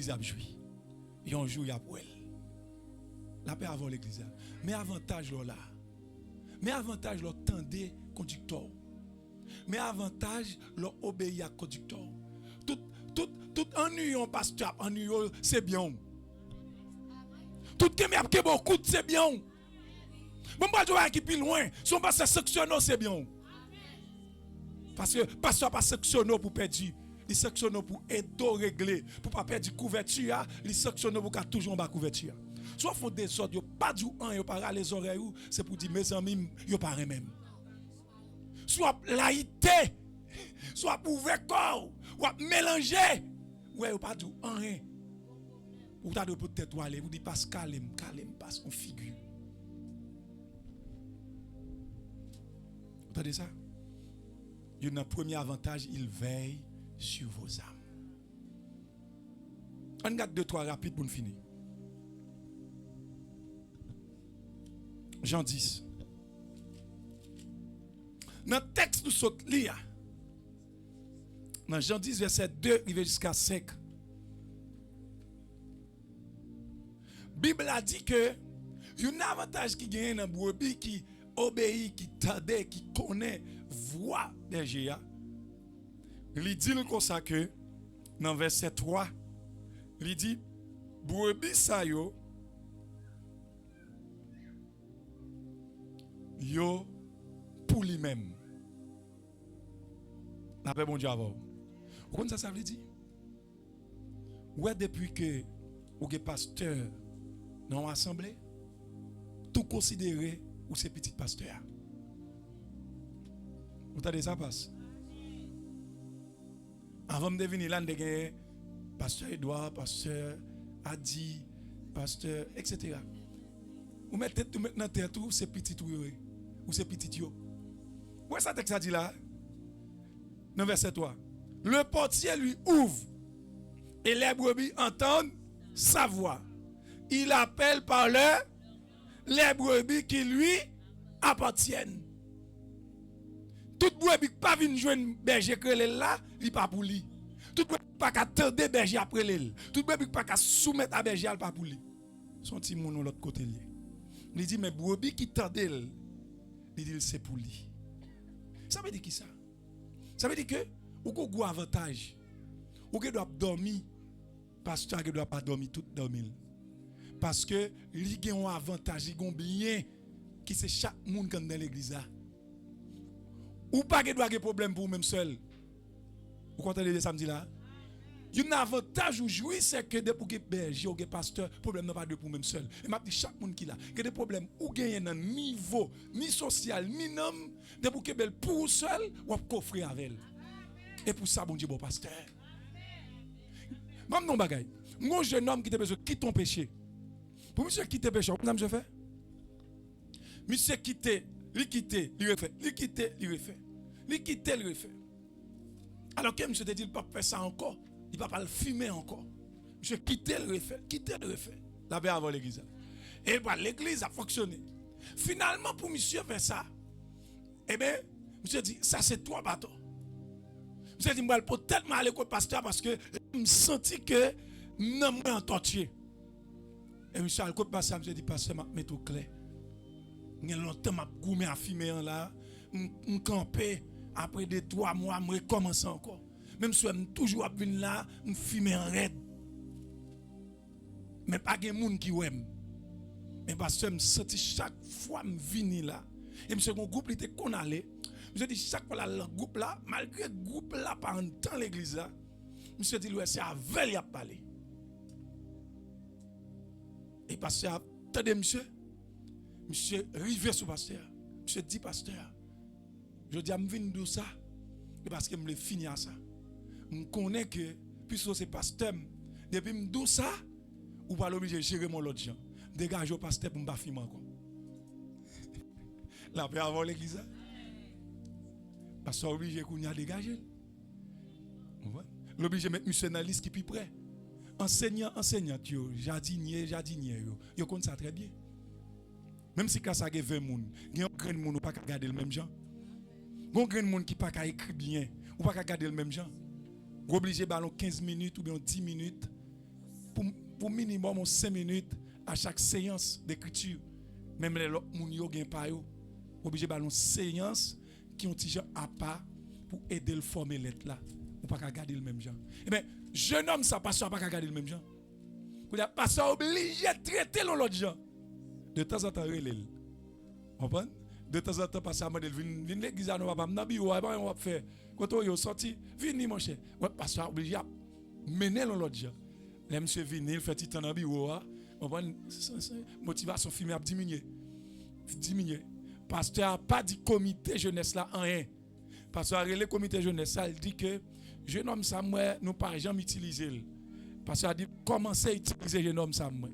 a joué. Et on joue pour elle. La paix avant l'église. Mais avantage là. Mais avantage là, tendez conducteur. Mais avantage là, obéir à conducteur. Tout ennui en pasteur, ennui c'est bien. Tout qui a beaucoup c'est bien. Bon pas jouer qui plus loin, son pasteur sectionner c'est bien. Parce que pasteur pas sectionner pour perdre, il sectionner pour aider régler, pour pas perdre couverture, il sectionner pour toujours en bas couverture. Soit font des ordres, pas du un, yo pas les oreilles, c'est pour dire mes amis, yo pas même. Soit laïté, soit pour ouvrir corps, ou mélanger. Ouais, yo pas du rien. Ou t'as de peut-être aller, vous dit pas calme, passe en figure. Vous entendez ça? Il y a un premier avantage, il veille sur vos âmes. On garde 2-3 rapides pour nous finir. Jean 10. Dans le texte nous sommes lire. Dans Jean 10, verset 2, il va jusqu'à 5. La Bible a dit que il y a un avantage qui gagne dans brebis qui obéit, qui tade, qui connaît voix berger. Il dit comme ça que dans verset 3, il dit brebis sa yo pour lui-même. La paix bon Dieu avant. Vous comprenez ça veut dire? Ouais, depuis que vous êtes pasteur dans l'assemblée, tout considéré ou c'est petit pasteur. Vous entendez ça passe? Avant de venir là, vous pasteur Edouard, pasteur Adi, pasteur, etc. Vous mettez tout maintenant terre tout, c'est petit ou c'est petit yo. Ouais, ça texte a dit là. Dans verset 3. Le portier lui ouvre et les brebis entendent sa voix. Il appelle par les brebis qui lui appartiennent. Toute brebis pas vinn joindre berger que là, il pas pour lui. Toute brebis pas attendre berger après lui. Toute brebis pas soumettre à berger pas pour lui. Son petit moun l'autre côté lui. Il dit mais brebis qui tendent il dit c'est pour lui. Ça veut dire qui ça? Ça veut dire que ou qu'on a avantage. Ou qu'on doit dormir pasteur qui doit pas dormir tout dormir. Parce que il y a un avantage, il y a un bien qui c'est chaque monde qui est dans l'église là. Ou pas que doit avoir problème pour même seul. Vous comprenez le samedi là? Il y a un avantage ou jouir c'est que depuis que berger ou que pasteur problème n'a pas de pour même seul. Et m'a dit chaque monde qui là, que des problèmes ou gagner dans niveau ni social ni nom depuis que belle pour seul ou coffrer avec elle. Et pour ça bon Dieu bon pasteur. Même non bagay. Mon jeune homme qui te besoin quitte ton péché. Pour monsieur quitter péché, comment monsieur fait? Monsieur quitter, il refait, il quitter, il refait. Il quitter, il refait. Alors que monsieur te dit il pas faire ça encore, il va pas le fumer encore. Monsieur quitter, il refait. La paix avant l'église. Et bah l'église a fonctionné. Finalement pour monsieur faire ça, eh bien, monsieur dit ça c'est trois bateaux. Monsieur dit moi pour tellement aller côté pasteur parce que je me senti que non moi en torture. Et monsieur al côté pasteur monsieur dit pasteur m'a mettre au clair. Il y a longtemps m'a goumé à fumer en là, me camper après 2-3 mois me recommencer encore. Même si je toujours à venir là, me fumer en raid. Mais pas de monde qui aime. Mais parce que je me senti chaque fois me venir là. Et monsieur mon groupe était qu'on allait. Je dis chaque fois le groupe là, malgré le groupe là par un temps l'église là, monsieur dit c'est avec il a parlé. Et pasteur, attendez monsieur rivé sur pasteur. Monsieur dit pasteur, je dis à me venir de ça et parce que me le fini à ça. Je connais que puisque c'est pasteur depuis me do ça ou pas obligé de gérer mon l'autre gens. Dégage au pasteur pour me pas finir encore. La paix avant l'église. Parce que obligé qu'on y a dégagé. L'obligé mettre monsieur dans la liste qui plus près. Enseignant, jardinier, yo connaît ça très bien. Même si ça a 20 personnes, il y a un grand monde qui pas garder le même genre. Il y a un grand monde qui pas écrit bien, ou pas garder le même genre. Vous obligé ballon 15 minutes ou bien 10 minutes pour minimum 5 minutes à chaque séance d'écriture. Même les autres moun yo gen pa yo, obligé ballon séance qui ont petit à part pour aider le former lettre là, ou pas garder le même genre. Eh bien, jeune homme ça pasteur pas garder le même genre. Vous a pasteur obligé de traiter l'autre genre. De temps en temps relève. Comprendre? De temps en temps pasteur m'a dit vinn l'église à nous pas dans bureau on va faire. Quand on est sorti, vinn mon cher. Ouais pasteur obligé à mener l'autre genre. Les monsieur vinn il fait petit temps dans bureau, comprendre? Motivation filmée a diminué. Pasteur a pas dit comité jeunesse là en rien. Pasteur a relé comité jeunesse ça, il dit que jeune homme ça moi nous pas jamais utiliser. Pasteur a dit commencez à utiliser jeune homme ça moi.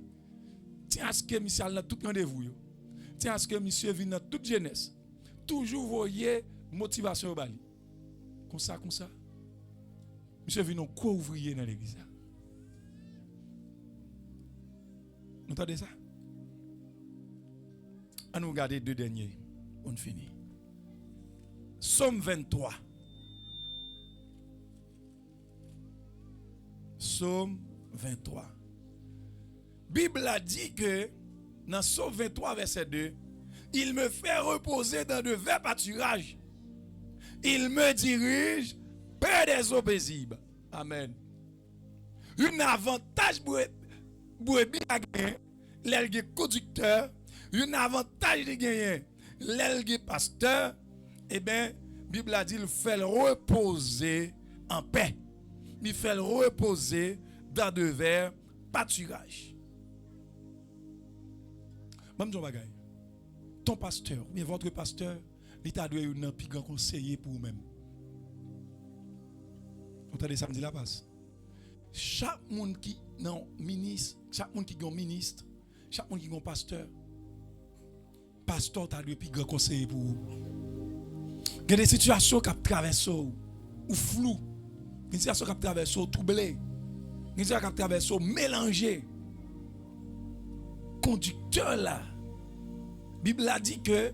Tiens à ce que monsieur a tout rendez-vous. Tiens à ce que monsieur vient dans toute jeunesse. Toujours voyez motivation au bali. Comme ça. Monsieur vient quoi ouvrier dans l'église. Vous entendez ça? On nous regarder deux derniers. On finit. Psaume 23. Psaume 23. Bible a dit que dans Psaume 23 verset 2, il me fait reposer dans de verts pâturages. Il me dirige près des eaux paisibles. Amen. Un avantage pour à gagner, l'elgue conducteur, un avantage de gagner, l'elgue pasteur, eh bien, Bible a dit, il fait le reposer en paix. Il fait le reposer dans de verts pâturages. Même bagay. Ton pasteur, ou bien votre pasteur, l'État doit être un plus grand conseiller pour vous-même. Vous entendez samedi la passe? Chaque monde qui non ministre, chaque monde qui est ministre, chaque monde qui est pasteur, pasteur t'a doit plus grand conseiller pour vous. Il y a des situations qui traversent ou flou, des situations qui traversent troublées, des situations qui traversent mélangées. Conducteur là, la Bible a dit que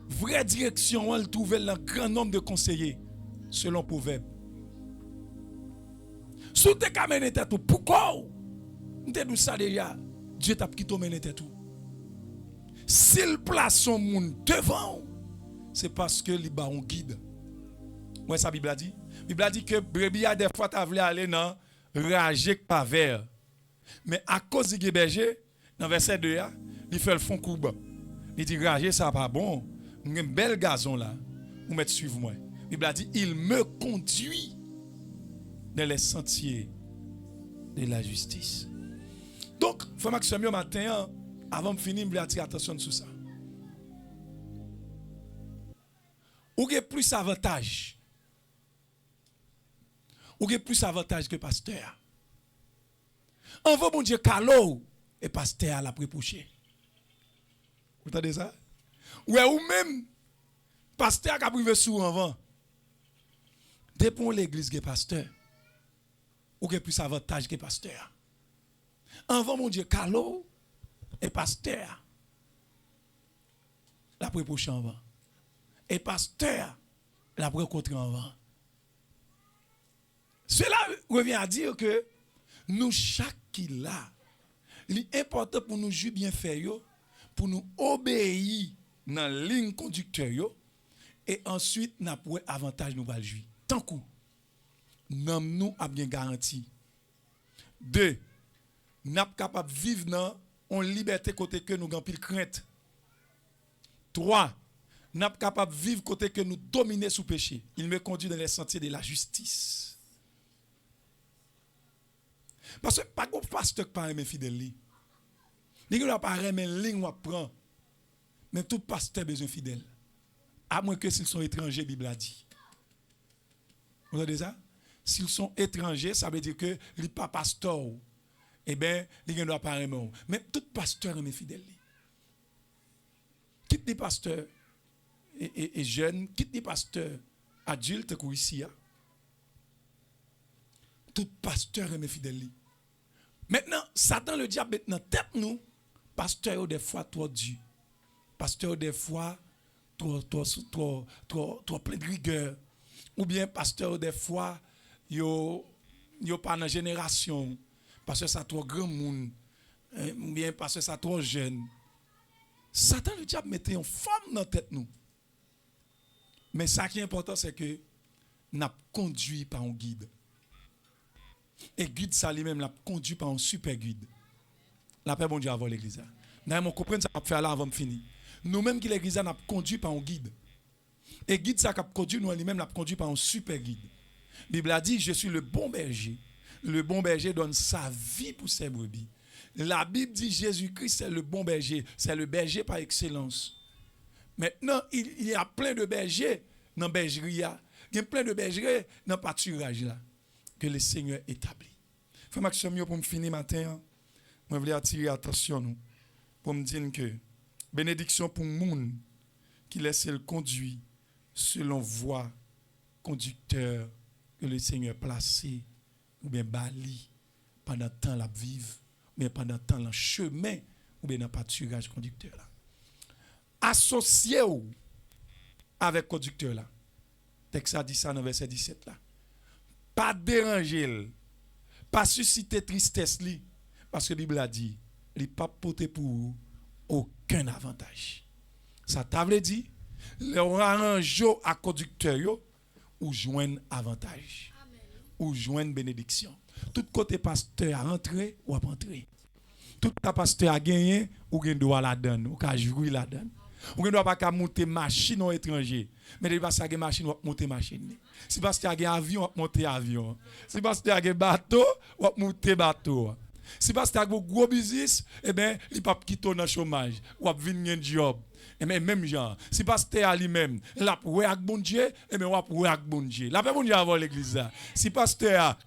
vraie direction elle trouve dans un grand nombre de conseillers selon Proverbe. Si tu as mené tout, pourquoi tu as dit ça déjà? Dieu t'a quitté mené tout. S'il place son monde devant, c'est parce que il a un guide. Ouais, ça Bible a dit. Bible a dit que brebis a des fois tu voulu aller dans rager pas vert. Mais à cause du berger, dans verset 2, il fait le fond courbe. Il dit rager ça pas bon. Un bel gazon là. Vous mettez suivre moi. Bible a dit il me conduit dans les sentiers de la justice. Donc, frère Maxime, au matin, avant de finir, je vais attirer attention sur ça. Ou avez plus avantage. Ou avez plus avantage que pasteur. On va bon Dieu calo et pasteur la prépouché. Vous entendez ça? Ou même pasteur qui a privé sous avant. Dépend l'église que pasteur. Ou que plus avantage que pasteur. Avant mon Dieu, calo et pasteur. La prépoché en vent. Et pasteur, la rencontre en vent. Cela revient à dire que nous, chaque qui là, l'important pour nous jouer bien faire, pour nous obéir dans la ligne conducteur, et ensuite, nous avons avantage nous va jouer. Tant que nous a bien garanti. 2. Nous sommes capables de vivre en liberté côté que nous avons pile crainte. 3. Nous sommes capables de vivre côté que nous dominer sous péché. Il me conduit dans les sentiers de la justice. Parce que pas de pasteur qui parle fidèle. Il n'y a pas de ligne ou prend. Mais tout pasteur a besoin fidèle. À moins que s'ils sont étrangers, Bible a dit. Vous entendez ça? S'ils sont étrangers, ça veut dire que les pas pasteur. Eh bien, ils ne doivent pas aimer. Mais tout pasteur est fidèle. Quitte les pasteurs et jeunes, quitte les pasteurs adultes comme ici. Tout pasteur est fidèle. Maintenant, Satan le diable maintenant tête nous, pasteur des fois trop dur. Pasteur des fois trop plein de rigueur. Ou bien pasteur des fois yo pas dans génération parce que ça trop grand monde ou bien parce que ça trop jeune. Satan le diable mettait une femme dans tête nous. Mais ça qui est important c'est que n'a conduit par un guide. Et guide ça lui-même l'a conduit par un super guide. La paix bon Dieu avant l'église. N'a mon comprendre ça va faire là avant de finir. Nous-mêmes qui l'église n'a conduit par un guide. Et guide ça qui conduit nous lui-même l'a conduit par un super guide. La Bible a dit je suis le bon berger. Le bon berger donne sa vie pour ses brebis. La Bible dit Jésus-Christ c'est le bon berger, c'est le berger par excellence. Maintenant, il y a plein de bergers dans la bergerie. Il y a plein de bergers dans le pâturage là que le Seigneur établit. Frère Maxime, pour me finir matin, je voulais attirer attention nous pour me dire que bénédiction pour le monde qui laisse le conduire selon voie conducteur que le Seigneur placé ou bien bali pendant le temps la vive, ou bien pendant le temps le chemin ou bien dans le pâturage conducteur là. associé avec conducteur là. Texte a dit ça dans verset 17 là. Pas déranger, pas susciter tristesse li, parce que la Bible a dit, il pas porter pour vous aucun avantage. Ça t'a dit, le arrange à conducteur yo ou joindre avantage. Ou joindre bénédiction. Tout côté pasteur a rentré ou a rentré. Tout pasteur a gagné ou gen droit la donne, ou ka jouir la donne. Ou gen doit pas monter machine au étranger. Mais il va sa machine ou monter machine. Si pasteur a gen avion, ou monter avion. Si pasteur a gen bateau, ou monter bateau. Si pasteur a gros business, eh ben, il pas quitter dans chômage, ou venir un job. Et même genre, si pasteur lui-même, la pour avec bon Dieu, et bien on pour avec bon Dieu. La paix bon Dieu avant l'église là. Si pasteur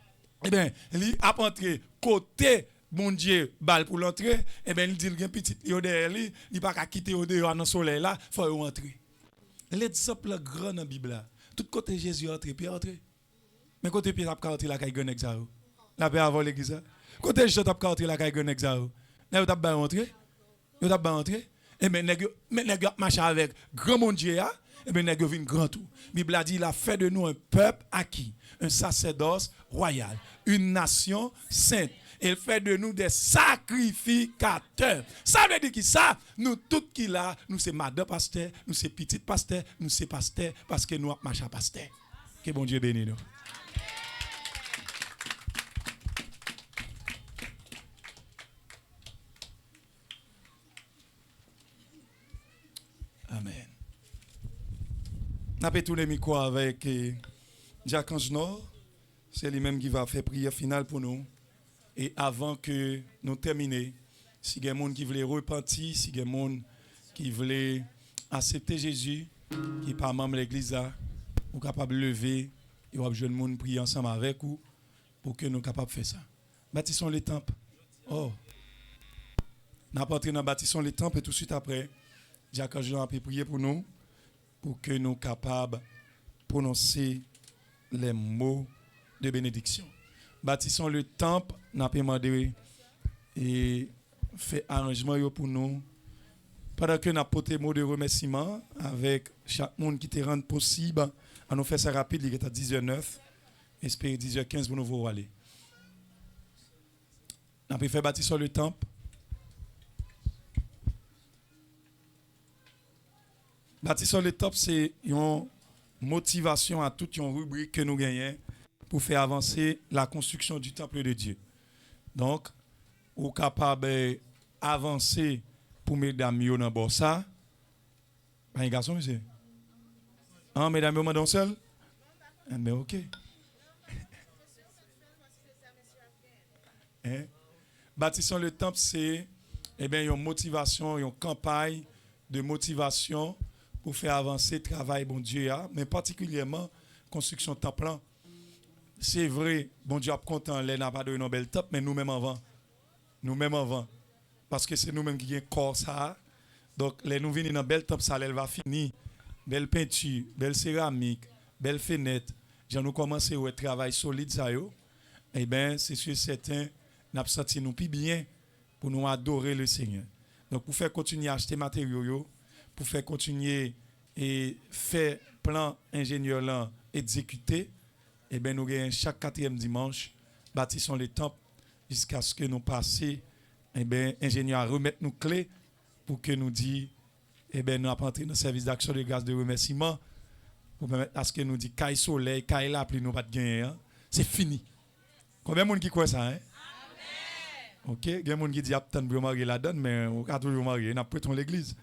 eh bien, il a entré côté bon Dieu bal pour l'entrée, et bien il dit qu'il petit yo derrière lui, il pas qu'à quitter au dehors dans le soleil là, faut rentrer. L'exemple grand dans la Bible là. Tout côté Jésus entré, puis entré. Mais côté Pierre t'a entré la caille gon exao. La paix avant l'église là. Côté Jésus t'a entré la caille gon exao. Là t'a pas entré. Yo t'a pas entré. Et bien, nèg marche avec grand mon Dieu, et bien, nèg vinn grand tout. Bible a dit, il a fait de nous un peuple acquis, un sacerdoce royal, une nation sainte. Il fait de nous des sacrificateurs. Ça veut dire que ça, nous tous qui là, nous c'est madame pasteur, nous c'est petit pasteur, nous c'est pasteur, parce que nous marchons à pasteur. Que bon Dieu bénisse nous. Amen. Nous avons tourné le micro avec Jacques Angenor. C'est lui-même qui va faire prière finale pour nous. Et avant que nous terminions, si il y a des gens qui veulent repentir, si il y a des gens qui veulent accepter Jésus, qui n'est pas membre de l'église, ou capable de lever, et vous avez besoin de monde prier ensemble avec vous pour que nous soyons capables de faire ça. Bâtissons les temples. Oh. Nous avons entré dans bâtissons les temples et tout de suite après, Jacques Angenor a prié pour nous, pour que nous soyons capables de prononcer les mots de bénédiction. Bâtissons le temple, nous avons demandé et fait arrangement pour nous. Pendant que nous avons porté mot de remerciement avec chaque monde qui te rend possible, on nous fait ça rapide, il est à 10h09, espérez 10h15 pour nous voir aller. Nous avons fait bâtissons le temple. Bâtissons le temple, c'est une motivation à toute une rubrique que nous gagnons pour faire avancer la construction du temple de Dieu. Donc, vous êtes capable d'avancer pour mesdames dans le ça. Un garçon, monsieur? Hein, mesdames, vous m'en seul? Mais ok. Hein? Bâtissons le temple, c'est une motivation, une campagne de motivation pour faire avancer le travail, bon Dieu, mais particulièrement construction temple. C'est vrai, bon Dieu, content, les n'a pas donné un bel temple, mais nous-mêmes avant. Nous-mêmes avant. Parce que c'est nous-mêmes qui avons corps ça. Donc, les nous venons dans un bel temple, ça elle va finir. Belle peinture, belle céramique, belle fenêtre. J'ai nous commencé à travail solide, ça yo. Eh bien, c'est sûr, certain, nous avons senti nous plus bien pour nous adorer le Seigneur. Donc, pour faire continuer à acheter matériaux, pour faire continuer et faire plan ingénieur là exécuter, eh bien, nous gagnons chaque 4e dimanche, bâtissons les temples jusqu'à ce que nous passions, eh bien, ingénieur à remettre nos clés pour que nous disions, eh bien, nous avons entré dans le service d'action de grâce de remerciement pour permettre à ce que nous disions, caille soleil, caille la pluie, nous pas de gagner. Hein? C'est fini. Combien de monde qui croit ça? Hein? Ok, il y a des gens qui disent attends pour marier la donne, mais on a toujours marié, on a prêté l'église.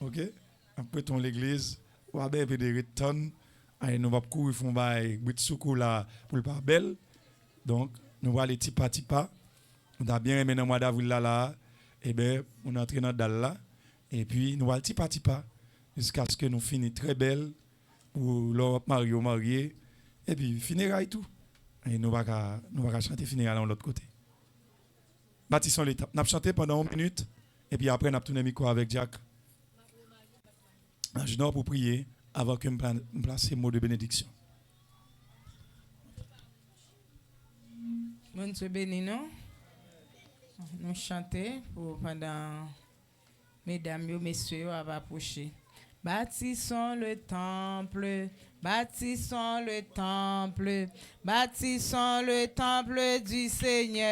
Ok, après ton l'église, on va bien de return, nous va courir font bail bitsoukou là pour le pas belle. Donc nous va aller petit pas. On a bien aimé dans mois d'avril là et ben on entre dans dalle là et puis nous va petit pas jusqu'à ce que nous finissons très belle pour leur marié et puis funérailles tout. Et nous va chanter funérailles de l'autre côté. Bâtissons l'étape. Nous avons chanté pendant 1 minute et puis après nous avons tourné le micro avec Jack. Je n'ai pour prier avant que je place ces mots de bénédiction. Bon Dieu béni nous. Nous chanter pour pendant mesdames et messieurs va approcher. Bâtissons le temple, bâtissons le temple, bâtissons le temple du Seigneur.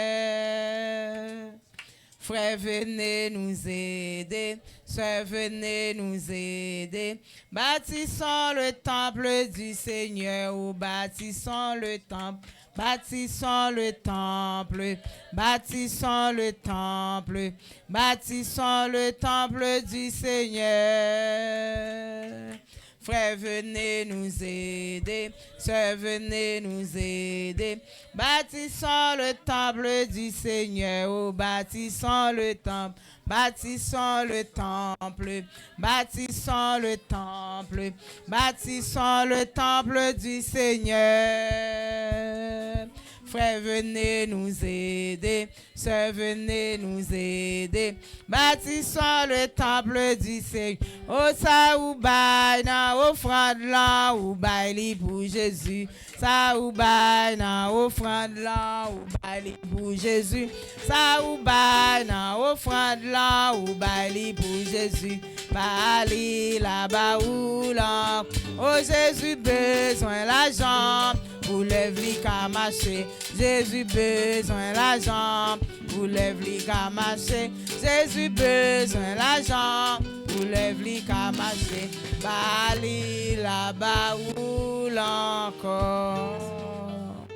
Frères, venez nous aider, sœurs, venez nous aider. Bâtissons le temple du Seigneur, ou bâtissons le temple. Bâtissons le temple, bâtissons le temple, bâtissons le temple du Seigneur. Frères, venez nous aider, sœurs, venez nous aider. Bâtissons le temple du Seigneur, oh, bâtissons le temple. Bâtissons le temple, bâtissons le temple, bâtissons le temple du Seigneur. Frères, venez nous aider, sœurs, venez nous aider. Bâtissons le temple du Seigneur. Oh, ça ou bail, na offrande là, ou bail pour Jésus. Ça ou bail, na offrande là, ou bail pour Jésus. Ça ou bail, na offrande là, ou bail pour Jésus. Bali là-bas ou là. Oh, Jésus, besoin la jambe. Pour lève-li qu'à marcher, Jésus besoin la jambe. Pour lève-li qu'à marcher, Jésus besoin la jambe. Pour lève-li qu'à marcher, bali là-bas ou là encore.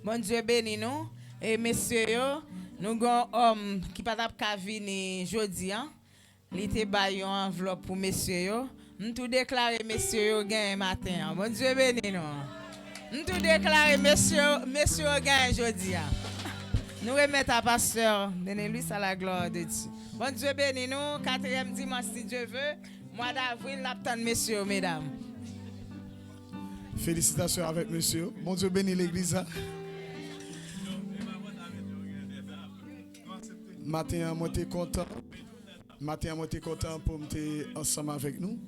Bon Dieu béni nous et messieurs, nous avons un homme qui pas t'a venir jodi hein. Il te baillé une enveloppe pour messieurs. Nous tout déclarer messieurs gain matin. Bon Dieu béni nous. Nous tout déclarer messieurs gain jeudi. Nous remettons à pasteur. Donnez-lui ça la gloire de Dieu. Bon Dieu béni nous. 4e dimanche si Dieu veut. Mois d'avril, l'attend messieurs, mesdames. Félicitations avec monsieur. Bon Dieu béni l'église. Matin, moi t'es content. Matin, moi t'es content pour m'être ensemble avec nous.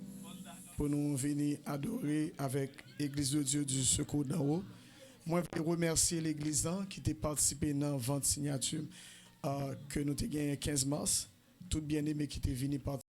Pour nous venir adorer avec l'Église de Dieu du Secours d'en haut. Moi, je veux remercier l'Église qui a participé dans la vente signature que nous avons gagné 15 mars. Tout bien aimé qui est venu participer.